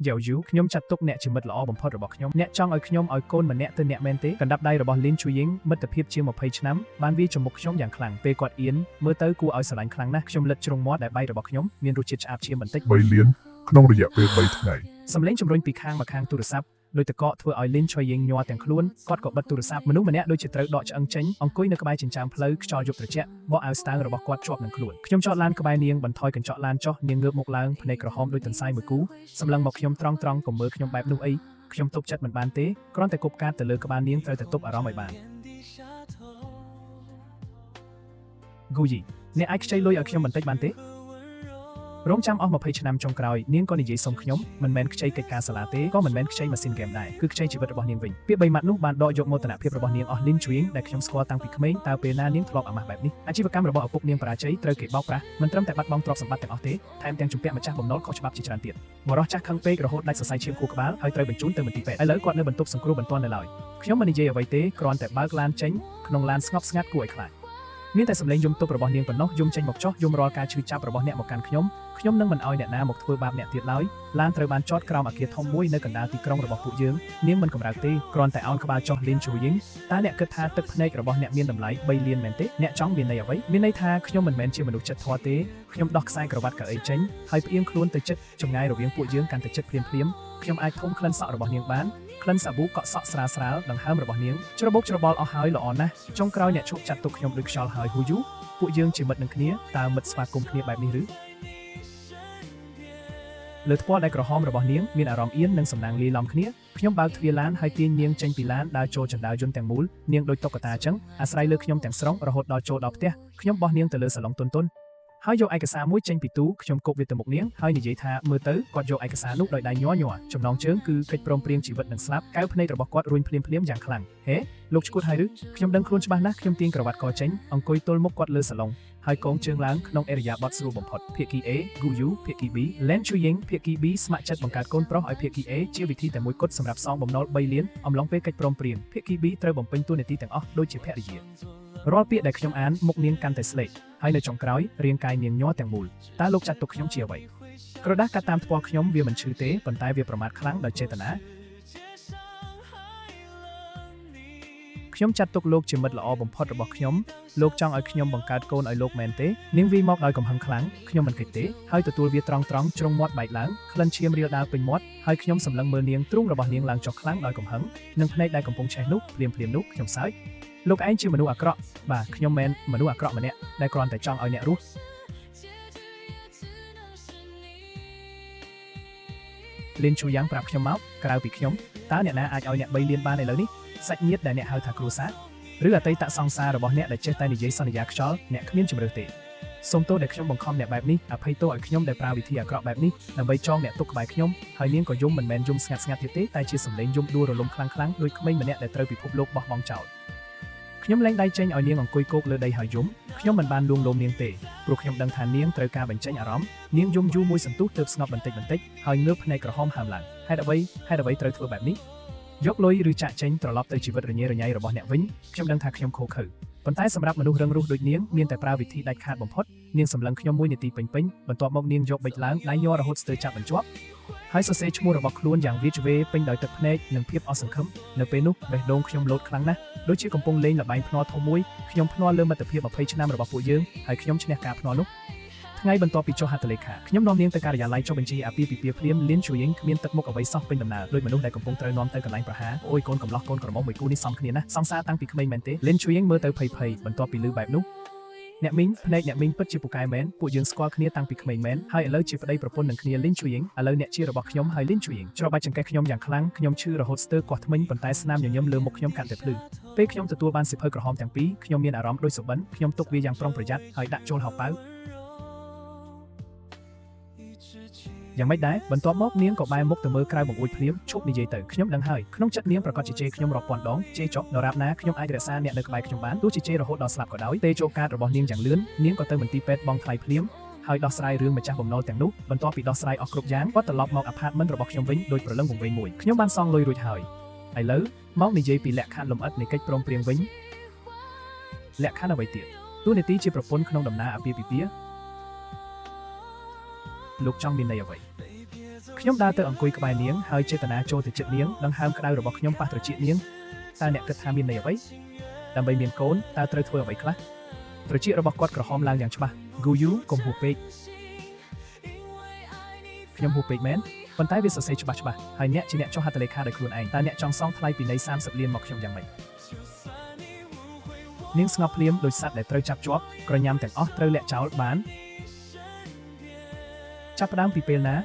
យ៉ាវយូខ្ញុំចាត់ទុកអ្នកជាមិត្តល្អបំផុតរបស់ខ្ញុំអ្នកចង់ឲ្យខ្ញុំឲ្យកូនម្នាក់ទៅអ្នកមែនទេកណ្ដាប់ដៃរបស់លីនឈូយីងមិត្តភាពជាង20ឆ្នាំបានវាចំមុខខ្ញុំយ៉ាងខ្លាំងពេលគាត់អៀនមើលទៅគួរឲ្យស្រឡាញ់ខ្លាំងណាស់ខ្ញុំលិតជ្រុងមាត់ដែលបែករបស់ខ្ញុំមានរសជាតិឆ្អាបឈាមបន្តិច3លានក្នុងរយៈពេល3ថ្ងៃសំឡេងជំរុញពីខាងមកខាងទូរស័ព្ទដោយតកកធ្វើឲ្យលីនឈូយីងញ័រទាំងខ្លួនគាត់ក៏បិទទូរស័ព្ទមនុស្សម្នាក់ដូចជាត្រូវដកឆ្អឹងចេញអង្គុយនៅក្បែរចិញ្ចើមផ្លូវខ្យល់យប់ត្រជាក់បោះអាវស្តើងរបស់គាត់ជាប់នឹងខ្លួនខ្ញុំចតឡានក្បែរនាងបន្ថយកញ្ចក់ឡានចុះនាងងើបមុខឡើងភ្នែកក្រហមដូចទន្សាយមួយគូសម្លឹងមកខ្ញុំត្រង់កុំមើលខ្ញុំបែបនោះអីខ្ញុំទប់ចិត្តមិនបានទេគ្រាន់តែគប់កាតទៅលើក្បាលនាងត្រូវតែទប់អារម្មណ៍ឲ្យបានហ្គូយីអ្នកអាចខ្ចីលុយឲ្យខ្ញុំបន្តិចបានទេរងចាំអស់20ឆ្នាំចុងក្រោយនាងក៏និយាយសុំខ្ញុំមិនមែនខ្ចីកិច្ចការសាលាទេក៏មិនមែនខ្ចីម៉ាស៊ីនហ្គេមដែរគឺខ្ចីជីវិតរបស់នាងវិញពាក្យ3ម៉ាត់នោះបានដកយកមោទនភាពរបស់នាងអស់លីនឈូយីងដែលខ្ញុំស្គាល់តាំងពីក្មេងតើពេលណានាងធ្លាប់អាម៉ាស់បែបនេះអាជីវកម្មរបស់ឪពុកនាងបរាជ័យត្រូវគេបោកប្រាស់មិនត្រឹមតែបាត់បង់ទ្រព្យសម្បត្តិទាំងអស់ទេថែមទាំងជំពាក់ម្ចាស់បំណុលខុសច្បាប់ជាច្រើនទៀតបរិសុទ្ធចាស់ខឹងពេករហូតដាច់សរសៃឈាមខួរក្បាលហើយត្រូវបញ្ជូនទៅមន្ទីរពេទ្យឥឡូវគាត់នៅបន្ទប់សង្គ្រោះបន្ទាន់នៅឡើយខ្ញុំមិននិយាយអ្វីទេគ្រាន់តែបើកឡានចេញក្នុងឡានស្ងប់ស្ងាត់គួរឲ្យខ្លាចមានតែសម្លេងយំទប់របស់នាងប៉ុណ្ណោះយំចេញមកចុះយំរាល់ការឈឺចាប់របស់អ្នកមកកាន់ខ្ញុំនឹងមិនអោយអ្នកណាមកធ្វើបាបអ្នកទៀតឡើយឡានត្រូវបានចតក្រោមអគារធំមួយនៅកណ្ដាលទីក្រុងរបស់ពួកយើងនាងមិនកម្រើកទេគ្រាន់តែអោនក្បាលចុះលីនឈូយីងតើអ្នកគិតថាទឹកភ្នែករបស់អ្នកមានតម្លៃ3លានមែនទេអ្នកចង់មានន័យអ្វីមានន័យថាខ្ញុំមិនមែនជាមនុស្សចិត្តធម៌ទេខ្ញុំដោះខ្សែក្រវ៉ាត់កៅអីចេញហើយផ្អៀងខ្លួនទៅជិតចម្ងាយរវាងពួកយើងកាន់តែជិតភ្លាមខ្ញុំអាចធំក្លិនសក់របស់នាងបានក្លិនសាប៊ូកក់សក់ស្រាលដង្ហើមរបស់នាងច្របូកច្របល់អស់ហើយល្អណាស់ចុងក្រោយអ្នកឈប់ចាត់ទុកខ្ញុំដូចខ្យល់ហើយហ៊ូយូពួកយើងជាមិត្តនឹងគ្នាតើមិត្តស្វាគមន៍គ្នាបែបនេះឬលើថ្ពាល់ដែលក្រហមរបស់នាងមានអារម្មណ៍អៀននិងសំណាងលាយឡំគ្នាខ្ញុំបើកទ្វារឡានហើយទាញនាងចេញពីឡានដើរចូលចណ្ដាលយន្តទាំងមូលនាងដូចតុក្កតាអញ្ចឹងអាស្រ័យលើខ្ញុំទាំងស្រុងរហូតដល់ចូលដល់ផ្ទះខ្ញុំបោះនាងទៅលើសាឡុងទុនហើយយកឯកសារមួយចេញពីទូខ្ញុំគប់វាទៅមុខនាងហើយនិយាយថាមើលទៅគាត់យកឯកសារនោះដោយដៃញ័រចំណងជើងគឺកិច្ចព្រមព្រៀងជីវិតនឹងស្លាប់កៅភ្នែករបស់គាត់រួញភ្លាមយ៉ាងខ្លាំងហេលោកឈួតហើយឬខ្ញុំដឹងខ្លួនច្បាស់ណាស់ខ្ញុំទាញក្រវ៉ាត់កចេញអង្គុយទល់មុខគាត់លើសាឡុងហើយកងជើងឡើងក្នុងអេរយាប័តស្រួលបំផុតភាគី A ហ្គូយូភាគី B ឡែនឈូយីងភាគី B ស្ម័គ្រចិត្តបង្កើតកូនប្រុសឲ្យភាគី A ជាវិធីតែមួយគត់សម្រាប់សងបំណុល3លានអំឡុងពេលកិច្ចព្រមព្រៀងភាគី B ត្រូវបំពេញតួនាទីទាំងអស់ដូចជាភរិយារាល់ពាក្យដែលខ្ញុំអានមុខនាងកាន់តែស្លេកហើយនៅចុងក្រោយរាងកាយនាងញ័រទាំងមូលតើលោកចាត់ទុកខ្ញុំជាអ្វីក្រដាសកាត់តាមថ្ពាល់ខ្ញុំវាមិនឈឺទេប៉ុន្តែវាប្រមាថខ្លាំងដោយចេតនាខ្ញុំចាត់ទុកលោកជាមិត្តល្អបំផុតរបស់ខ្ញុំលោកចង់ឲ្យខ្ញុំបង្កើតកូនឲ្យលោកមែនទេនាងវាមកដោយកំហឹងខ្លាំងខ្ញុំមិនគិតទេហើយទទួលវាត្រង់ជ្រុងមាត់បែកឡើងក្លិនឈាមរាលដាលពេញមាត់ហើយខ្ញុំសម្លឹងមើលនាងទ្រូងរបស់នាងឡើងចុះខ្លាំងដោយកំហឹងនិងភ្នែកដែលកំពុងឆេះនោះភ្លាមនោះខ្ញុំសើចលោកឯងជាមនុស្សអាក្រក់បាទខ្ញុំមែនមនុស្សអាក្រក់ម្នាក់ដែលគ្រាន់តែចង់ឲ្យអ្នករស់លីនឈូយ៉ាងប្រាប់ខ្ញុំមកក្រៅពីខ្ញុំតើអ្នកណាអាចឲ្យអ្នក3លានបានឥឡូវនេះសាច់ញាតិដែលអ្នកហៅថាគ្រួសារឬអតីតសង្សាររបស់អ្នកដែលចេះតែនិយាយសន្យាខ្យល់អ្នកគ្មានជំរឿសទេសូមទោសដែលខ្ញុំបង្ខំអ្នកបែបនេះអភ័យទោសឲ្យខ្ញុំដែលប្រើវិធីអាក្រក់បែបនេះដើម្បីចងអ្នកទុកក្បែរខ្ញុំហើយនាងក៏យំមិនមែនយំស្ងាត់ទៀតទេតែជាសម្លេងយំដួលរលំខ្លាំងដូចក្មេងម្នាក់ដែលត្រូវពិភពលោកបោះបង់ចោលខ្ញុំលែងដៃចេញឲ្យនាងអង្គុយគោកលើដីហើយយំខ្ញុំមិនបានលួងលោមនាងទេព្រោះខ្ញុំដឹងថានាងត្រូវការបញ្ចេញអារម្មណ៍នាងយំយូរមួយសន្ទុះទើបស្ងប់បន្តិចហើយងើបភ្នែកក្រហមហើមឡើងហេតុអ្វីត្រូវធ្វើបែបនេះយកលុយឬចាក់ចេញត្រឡប់ទៅជីវិតរញ៉េរញ៉ៃរបស់អ្នកវិញខ្ញុំដឹងថាខ្ញុំខូខើប៉ុន្តែសម្រាប់មនុស្សរឹងរូសដូចនាងមានតែប្រើវិធីដាច់ខាតបំផុតនាងសម្លឹងខ្ញុំ1នាទីពេញបន្ទាប់មកនាងយកប៊ិចឡើងដៃញ័ររហូតស្ទើរចាប់បញ្ជាប់ហើយសរសេរឈ្មោះរបស់ខ្លួនយ៉ាងវាចវេពេញដោយទឹកភ្នែកនិងភាពអស់សង្ឃឹមនៅពេលនោះបេះដូងខ្ញុំលោតខ្លាំងណាស់ដូចជាកំពុងលេងល្បែងភ្នាល់ធំមួយខ្ញុំភ្នាល់លើមិត្តភាព20ឆ្នាំរបស់ពួកយើងហើយខ្ញុំឈ្នះការភ្នាល់នោះថ្ងៃបន្ទាប់ពីចុះហត្ថលេខាខ្ញុំនាំនាងទៅការិយាល័យចុះបញ្ជីអាពាហ៍ពិពាហ៍ភ្លាមលៀនឈូយីងគ្មានទឹកមុខអ្វីសោះពេញដំណើរដោយមនុស្សដែលកំពុងត្រូវនាំទៅកន្លែងប្រហារអូយកូនកំឡោះកូនក្រមុំមួយគូនេះសំគ្នាណាសង្សារតាំងពីក្មេងមែនទេលៀនឈូយីងមើលទៅភ័យបន្ទាប់ពីឮបែបនោះអ្នកមីងភ្នែកអ្នកមីងពិតជាពូកែមែនពួកយើងស្គាល់គ្នាតាំងពីក្មេងមែនហើយឥឡូវជាប្តីប្រពន្ធនឹងគ្នាលីនឈូយីងឥឡូវអ្នកជារបស់ខ្ញុំហើយលីនឈូយីងច្របាច់ចង្កេះខ្ញុំយ៉ាងខ្លាំងខ្ញុំឈឺរហូតស្ទើរកោះធ្មេញប៉ុន្តែស្នាមញញឹមលើមុខខ្ញុំកាន់តែភ្លឺពេលខ្ញុំទទួលបានសិភៅក្រហមទាំងពីរខ្ញុំមានអារម្មណ៍ដូចសុបិនខ្ញុំទុកវាយ៉ាងប្រុងប្រយ័ត្នហើយដាក់ចូលហោប៉ៅយ៉ាងម៉េចដែរបន្ទាប់មកនាងក៏បែរមុខទៅមើលក្រៅបង្អួចភ្លាមឈប់និយាយទៅខ្ញុំដឹងហើយក្នុងចិត្តនាងប្រកាសជាជេរខ្ញុំរាប់ពាន់ដងជេរចុះដរាបណាខ្ញុំអាចរក្សាអ្នកនៅក្បែរខ្ញុំបានទោះជាជេររហូតដល់ស្លាប់ក៏ដោយទេចូលកាតរបស់នាងយ៉ាងលឿននាងក៏ទៅមន្ទីរពេទ្យបង់ថ្លៃភ្លាមហើយដោះស្រាយរឿងម្ចាស់បំណុលទាំងនោះបន្ទាប់ពីដោះស្រាយអស់គ្រប់យ៉ាងគាត់ត្រឡប់មកអាផាតមិនរបស់ខ្ញុំវិញដោយប្រលឹងវង្វេងមួយខ្ញុំបានសងលុយរួចហើយឥឡូវមកនិយាយពីលក្ខខណ្ឌលម្អិតនៃកិច្ចព្រមព្រៀងវិញលក្ខខណ្ឌអ្វីទៀតតួនាទីជាប្រពន្ធក្នុងដំណើរអាពាហ៍ពិពាហ៍លោកចង់មានន័យអ្វី ខ្ញុំដើរទៅអង្គុយក្បែរនាងហើយចេតនាចូលទៅជិតនាងដង្ហើមក្តៅរបស់ខ្ញុំប៉ះត្រចៀកនាងតើអ្នកគិតថាមានន័យអ្វីដើម្បីមានកូនតើត្រូវធ្វើអ្វីខ្លះត្រចៀករបស់គាត់ក្រហមឡើងយ៉ាងច្បាស់ Guyu កុំហួសពេកខ្ញុំហួសពេកមែនប៉ុន្តែវាសរសេរច្បាស់ហើយអ្នកជាអ្នកចុះហត្ថលេខាដោយខ្លួនឯងតើអ្នកចង់សងថ្លៃពីនៃ30លានមកខ្ញុំយ៉ាងម៉េចនាងស្ងប់ភ្លាមដោយសត្វដែលត្រូវចាប់ជាប់ក្រញាំទាំងអស់ត្រូវលាក់ចោលបានចាប់ផ្ដើមពីពេលណា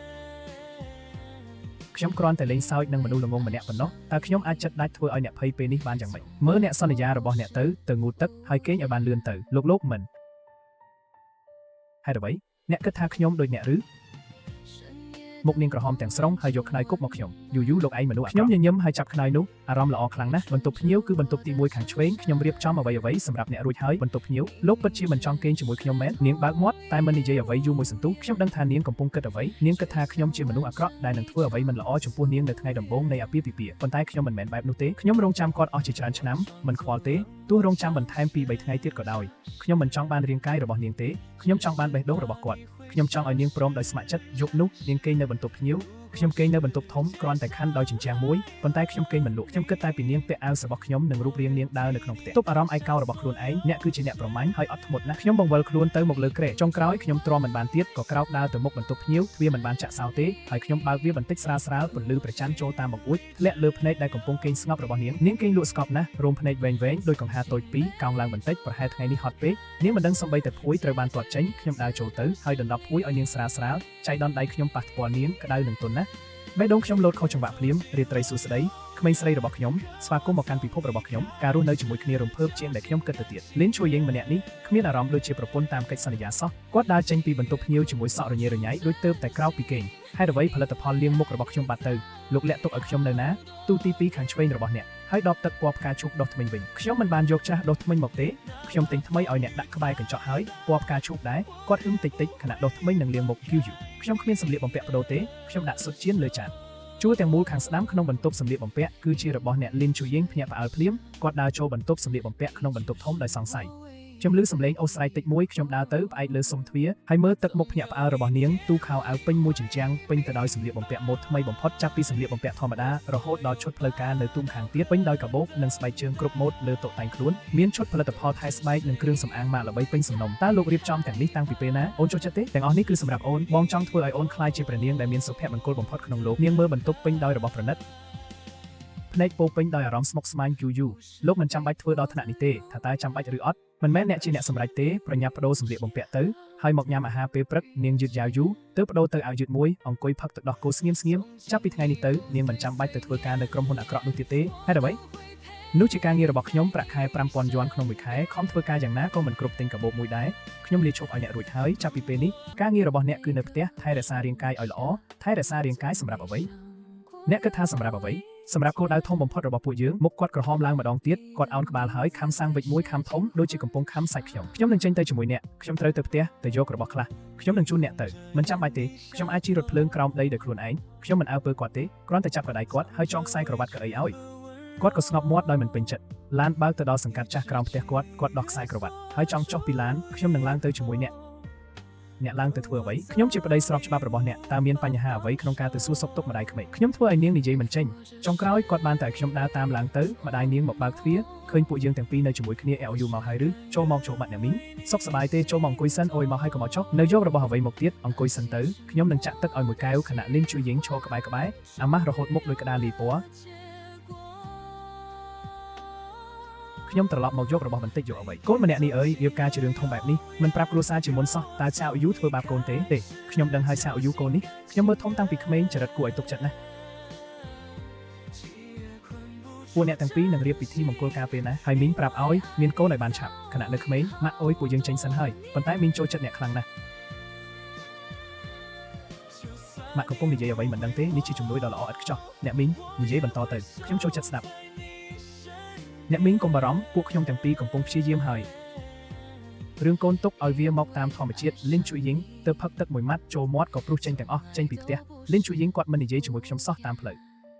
ខ្ញុំគ្រាន់តែលេងសើចនឹងមនុស្សល្ងងម្នាក់ប៉ុណ្ណោះតើខ្ញុំអាចចិត្តដាច់ធ្វើឲ្យអ្នកភ័យពេលនេះបានយ៉ាងម៉េចមើលអ្នកសន្យារបស់អ្នកទៅងូតទឹកហើយគេងឲ្យបានលឿនទៅលោកមិនហេតុអ្វីអ្នកគិតថាខ្ញុំដូចអ្នកឬមុខនាងក្រហមទាំងស្រុងហើយយកខ្នើយគប់មកខ្ញុំយូលោកឯងមនុស្សខ្ញុំញញឹមហើយចាប់ខ្នើយនោះអារម្មណ៍ល្អខ្លាំងណាស់បន្ទប់ភ្ញៀវគឺបន្ទប់ទី1ខាងឆ្វេងខ្ញុំរៀបចំអ្វីសម្រាប់អ្នករួចហើយបន្ទប់ភ្ញៀវលោកពិតជាមិនចង់គេងជាមួយខ្ញុំមែននាងបើកមាត់តែមិននិយាយអ្វីយូរមួយសន្ទុះខ្ញុំដឹងថានាងកំពុងគិតអ្វីនាងគិតថាខ្ញុំជាមនុស្សអាក្រក់ដែលនឹងធ្វើអ្វីមិនល្អចំពោះនាងនៅថ្ងៃដំបូងនៃអាពាហ៍ពិពាហ៍ប៉ុន្តែខ្ញុំមិនមែនបែបនោះទេខ្ញុំរងចាំគាត់អស់ជាច្រើនឆ្នាំមិនខ្វល់ទេទោះរងចាំបន្ថែម2-3ថ្ងៃទៀតក៏ដោយខ្ញុំមិនចង់បានរាងកាយរបស់នាងទេខ្ញុំចង់បានបេះដូងរបស់គាត់ខ្ញុំចង់ឲ្យនាងព្រមដោយស្ម័គ្រចិត្តយប់នោះនាងគេងនៅបន្ទប់ភ្ញៀវខ្ញុំគេងនៅបន្ទប់ធំគ្រាន់តែខណ្ឌដោយជញ្ជាំងមួយប៉ុន្តែខ្ញុំគេងមិនលក់ខ្ញុំគិតតែពីនាងពាក់អាវរបស់ខ្ញុំនិងរូបរាងនាងដើរនៅក្នុងផ្ទះទប់អារម្មណ៍ឯកោរបស់ខ្លួនឯងអ្នកគឺជាអ្នកប្រមាញ់ហើយអត់ធ្មត់ណាស់ខ្ញុំបង្វិលខ្លួនទៅមកលើគ្រែចុងក្រោយខ្ញុំទ្រាំមិនបានទៀតក៏ក្រោកដើរទៅមុខបន្ទប់ភ្ញៀវទ្វារមិនបានចាក់សោទេហើយខ្ញុំបើកវាបន្តិចស្រាលពន្លឺព្រះច័ន្ទចូលតាមបង្អួចធ្លាក់លើភ្នែកដែលកំពុងគេងស្ងប់របស់នាងគេងលក់ស្កប់ណាស់រោមភ្នែកវែងដោយកង្ហាតូច2កោងឡើងបន្តិចប្រហែលថ្ងៃនេះហត់ពេកនាងមិនដឹងសំបីតែភួយត្រូវបានទាត់ចេញខ្ញុំដើរចូលទៅហើយដណ្ដប់ភួយឲ្យនាងស្រាលចៃដន្យដៃខ្ញុំប៉ះថ្ពាល់នាងក្តៅនឹងទន់ណាស់បេះដូងខ្ញុំលោតខុសចង្វាក់ភ្លាមរាត្រីសួស្តីក្មេងស្រីរបស់ខ្ញុំស្វាគមន៍មកកាន់ពិភពរបស់ខ្ញុំការរស់នៅជាមួយគ្នារំភើបជាងដែលខ្ញុំគិតទៅទៀតលីនជួយយើងម្នាក់នេះគ្មានអារម្មណ៍ដូចជាប្រពន្ធតាមកិច្ចសន្យាសោះគាត់ដើរចេញពីបន្ទប់ភ្ញៀវជាមួយសក់រញ៉េរញ៉ៃដូចទៅតែក្រោកពីគេងហេតុអ្វីផលិតផលលាងមុខរបស់ខ្ញុំបាត់ទៅលោកលាក់ទុកឲ្យខ្ញុំនៅណាទូទី2ខាងឆ្វេងរបស់អ្នកហើយដបទឹកពណ៌ផ្កាឈូកដុសធ្មេញវិញខ្ញុំមិនបានយកចាស់ដុសធ្មេញមកទេខ្ញុំទិញថ្មីឲ្យអ្នកដាក់ក្បែរកញ្ចក់ហើយពណ៌ផ្កាឈូកដែរគាត់ហឹមតិចខណៈដុសធ្មេញនិងលាងមុខយូខ្ញុំគ្មានសម្លៀកបំពាក់បដូរទេខ្ញុំដាក់សុទ្ធជៀនលើចានជួរទាំងមូលខាងស្ដាំក្នុងបន្ទប់សម្លៀកបំពាក់គឺជារបស់អ្នកលីនជួយយើងភ្ញាក់ផ្អើលភ្លាមគាត់ដើរចូលបន្ទប់សម្លៀកបំពាក់ក្នុងបន្ទប់ធំដោយសង្ស័យខ្ញុំឮសំឡេងអូស្រ័យតិចមួយខ្ញុំដើរទៅផ្អែកលើស៊ុមទ្វារហើយមើលទឹកមុខភ្ញាក់ផ្អើលរបស់នាងទូខោអាវពេញមួយជញ្ជាំងពេញទៅដោយសម្លៀកបំពាក់ម៉ូដថ្មីបំផុតចាប់ពីសម្លៀកបំពាក់ធម្មតារហូតដល់ឈុតផ្លូវការនៅទូមខាងទៀតពេញដោយកាបូបនិងស្បែកជើងគ្រប់ម៉ូដលើតុតែងខ្លួនមានឈុតផលិតផលថែស្បែកនិងគ្រឿងសម្អាងម៉ាកល្បីពេញសំណុំតើលោករៀបចំទាំងនេះតាំងពីពេលណាអូនចូលចិត្តទេទាំងអស់នេះគឺសម្រាប់អូនបងចង់ធ្វើឲ្យអូនក្លាយជាព្រះនាងដែលមានសុភមង្គលបំផុតក្នុងលោកនាងមើលបន្ទប់ពេញដោយរបស់ប្រណិតភ្នែកពោពេញដោយអារម្មណ៍ស្មុគស្មាញយូលោកមិនចាំបាច់ធ្វើដល់ថ្នាក់នេះទេថាតើចាំបាច់ឬអត់មិនមែនអ្នកជាអ្នកសម្រេចទេប្រញាប់បដូរសម្លៀកបំពាក់ទៅហើយមកញ៉ាំអាហារពេលព្រឹកនាងយឺតយ៉ាវយូរទើបបដូរទៅអាវយឺតមួយអង្គុយផឹកទឹកដោះគោស្ងៀមចាប់ពីថ្ងៃនេះទៅនាងមិនចាំបាច់ទៅធ្វើការនៅក្រុមហ៊ុនអាក្រក់នោះទៀតទេហេតុអ្វីនោះជាការងាររបស់ខ្ញុំប្រាក់ខែ 5,000 យួនក្នុងមួយខែខំធ្វើការយ៉ាងណាក៏មិនគ្រប់ទិញកាបូបមួយដែរខ្ញុំលាឈប់ឲ្យអ្នករួចហើយចាប់ពីពេលនេះការងាររបស់អ្នកគឺនៅផ្ទះថែរក្សារាងកាយឲ្យល្អថែរក្សារាងកាយសម្រាប់អ្វីអ្នកគិតថាសម្រាប់អ្វីសម្រាប់គោលដៅធំបំផុតរបស់ពួកយើងមុខគាត់ក្រហមឡើងម្ដងទៀតគាត់អោនក្បាលហើយខំសាំងវិចមួយខំធំដូចជាកំពុងខំសាច់ខ្ញុំនឹងចេញទៅជាមួយអ្នកខ្ញុំត្រូវទៅផ្ទះទៅយករបស់ខ្លះខ្ញុំនឹងជូនអ្នកទៅមិនចាំបាច់ទេខ្ញុំអាចជិះរថភ្លើងក្រោមដីដោយខ្លួនឯងខ្ញុំមិនអើពើគាត់ទេគ្រាន់តែចាប់កដៃគាត់ហើយចងខ្សែក្រវ៉ាត់កៅអីឲ្យគាត់ក៏ស្ងប់មាត់ដោយមិនពេញចិត្តឡានបើកទៅដល់សង្កាត់ចាស់ក្រោមផ្ទះគាត់ដោះខ្សែក្រវ៉ាត់ហើយចង់ចុះពីឡានខ្ញុំនឹងឡើងទៅជាមួយអ្នកឡើងទៅធ្វើអ្វីខ្ញុំជាប្តីស្របច្បាប់របស់អ្នកតើមានបញ្ហាអ្វីក្នុងការទៅសួរសុខទុក្ខម្ដាយក្មេកខ្ញុំធ្វើឲ្យនាងនិយាយមិនចេញចុងក្រោយគាត់បានតែខ្ញុំដើរតាមឡើងទៅម្ដាយនាងមកបើកទ្វារឃើញពួកយើងទាំងពីរនៅជាមួយគ្នាអែវយូមកហើយឬចូលមកចូលបាត់អ្នកមីងសុខសប្បាយទេចូលមកអង្គុយសិនអុយមកហើយកុំមកចុះនៅយករបស់អ្វីមកទៀតអង្គុយសិនទៅខ្ញុំនឹងចាក់ទឹកឲ្យមួយកែវខណៈលីនជួយយើងឈរក្បែរអាម៉ាស់រហូតមុខលើក្តារលីពណ៌ខ្ញុំត្រឡប់មកយករបស់បន្តិចយកអ្វីកូនម្នាក់នេះអើយរៀបការជារឿងធំបែបនេះមិនប្រាប់គ្រួសារជាមុនសោះតើឆាអ៊ូយូធ្វើបាបកូនទេខ្ញុំដឹងហើយឆាអ៊ូយូកូននេះខ្ញុំមើលធំតាំងពីក្មេងចរិតគួរឲ្យទុកចិត្តណាស់ពួកអ្នកទាំងពីរនឹងរៀបពិធីមង្គលការពេលណាហើយមីងប្រាប់ឲ្យមានកូនឲ្យបានឆាប់ខណៈនៅក្មេងម៉ាក់អុយពួកយើងចេញសិនហើយប៉ុន្តែមីងចូលចិត្តអ្នកខ្លាំងណាស់ម៉ាក់កំពុងនិយាយអ្វីមិនដឹងទេនេះជាជំនួយដ៏ល្អឥតខ្ចោះអ្នកមីងនិយាយបន្តទៅខ្ញុំចូលចិត្តស្ដាប់អ្នកមីងកុំបារម្ភពួកខ្ញុំទាំងពីរកំពុងព្យាយាមហើយរឿងកូនទុកឲ្យវាមកតាមធម្មជាតិលីនជួយយីងទៅផឹកទឹកមួយម៉ាត់ចូលមាត់ក៏ព្រុសចេញទាំងអស់ចេញពីផ្ទះលីនជួយយីងគាត់មិននិយាយជាមួយខ្ញុំសោះតាមផ្លូវ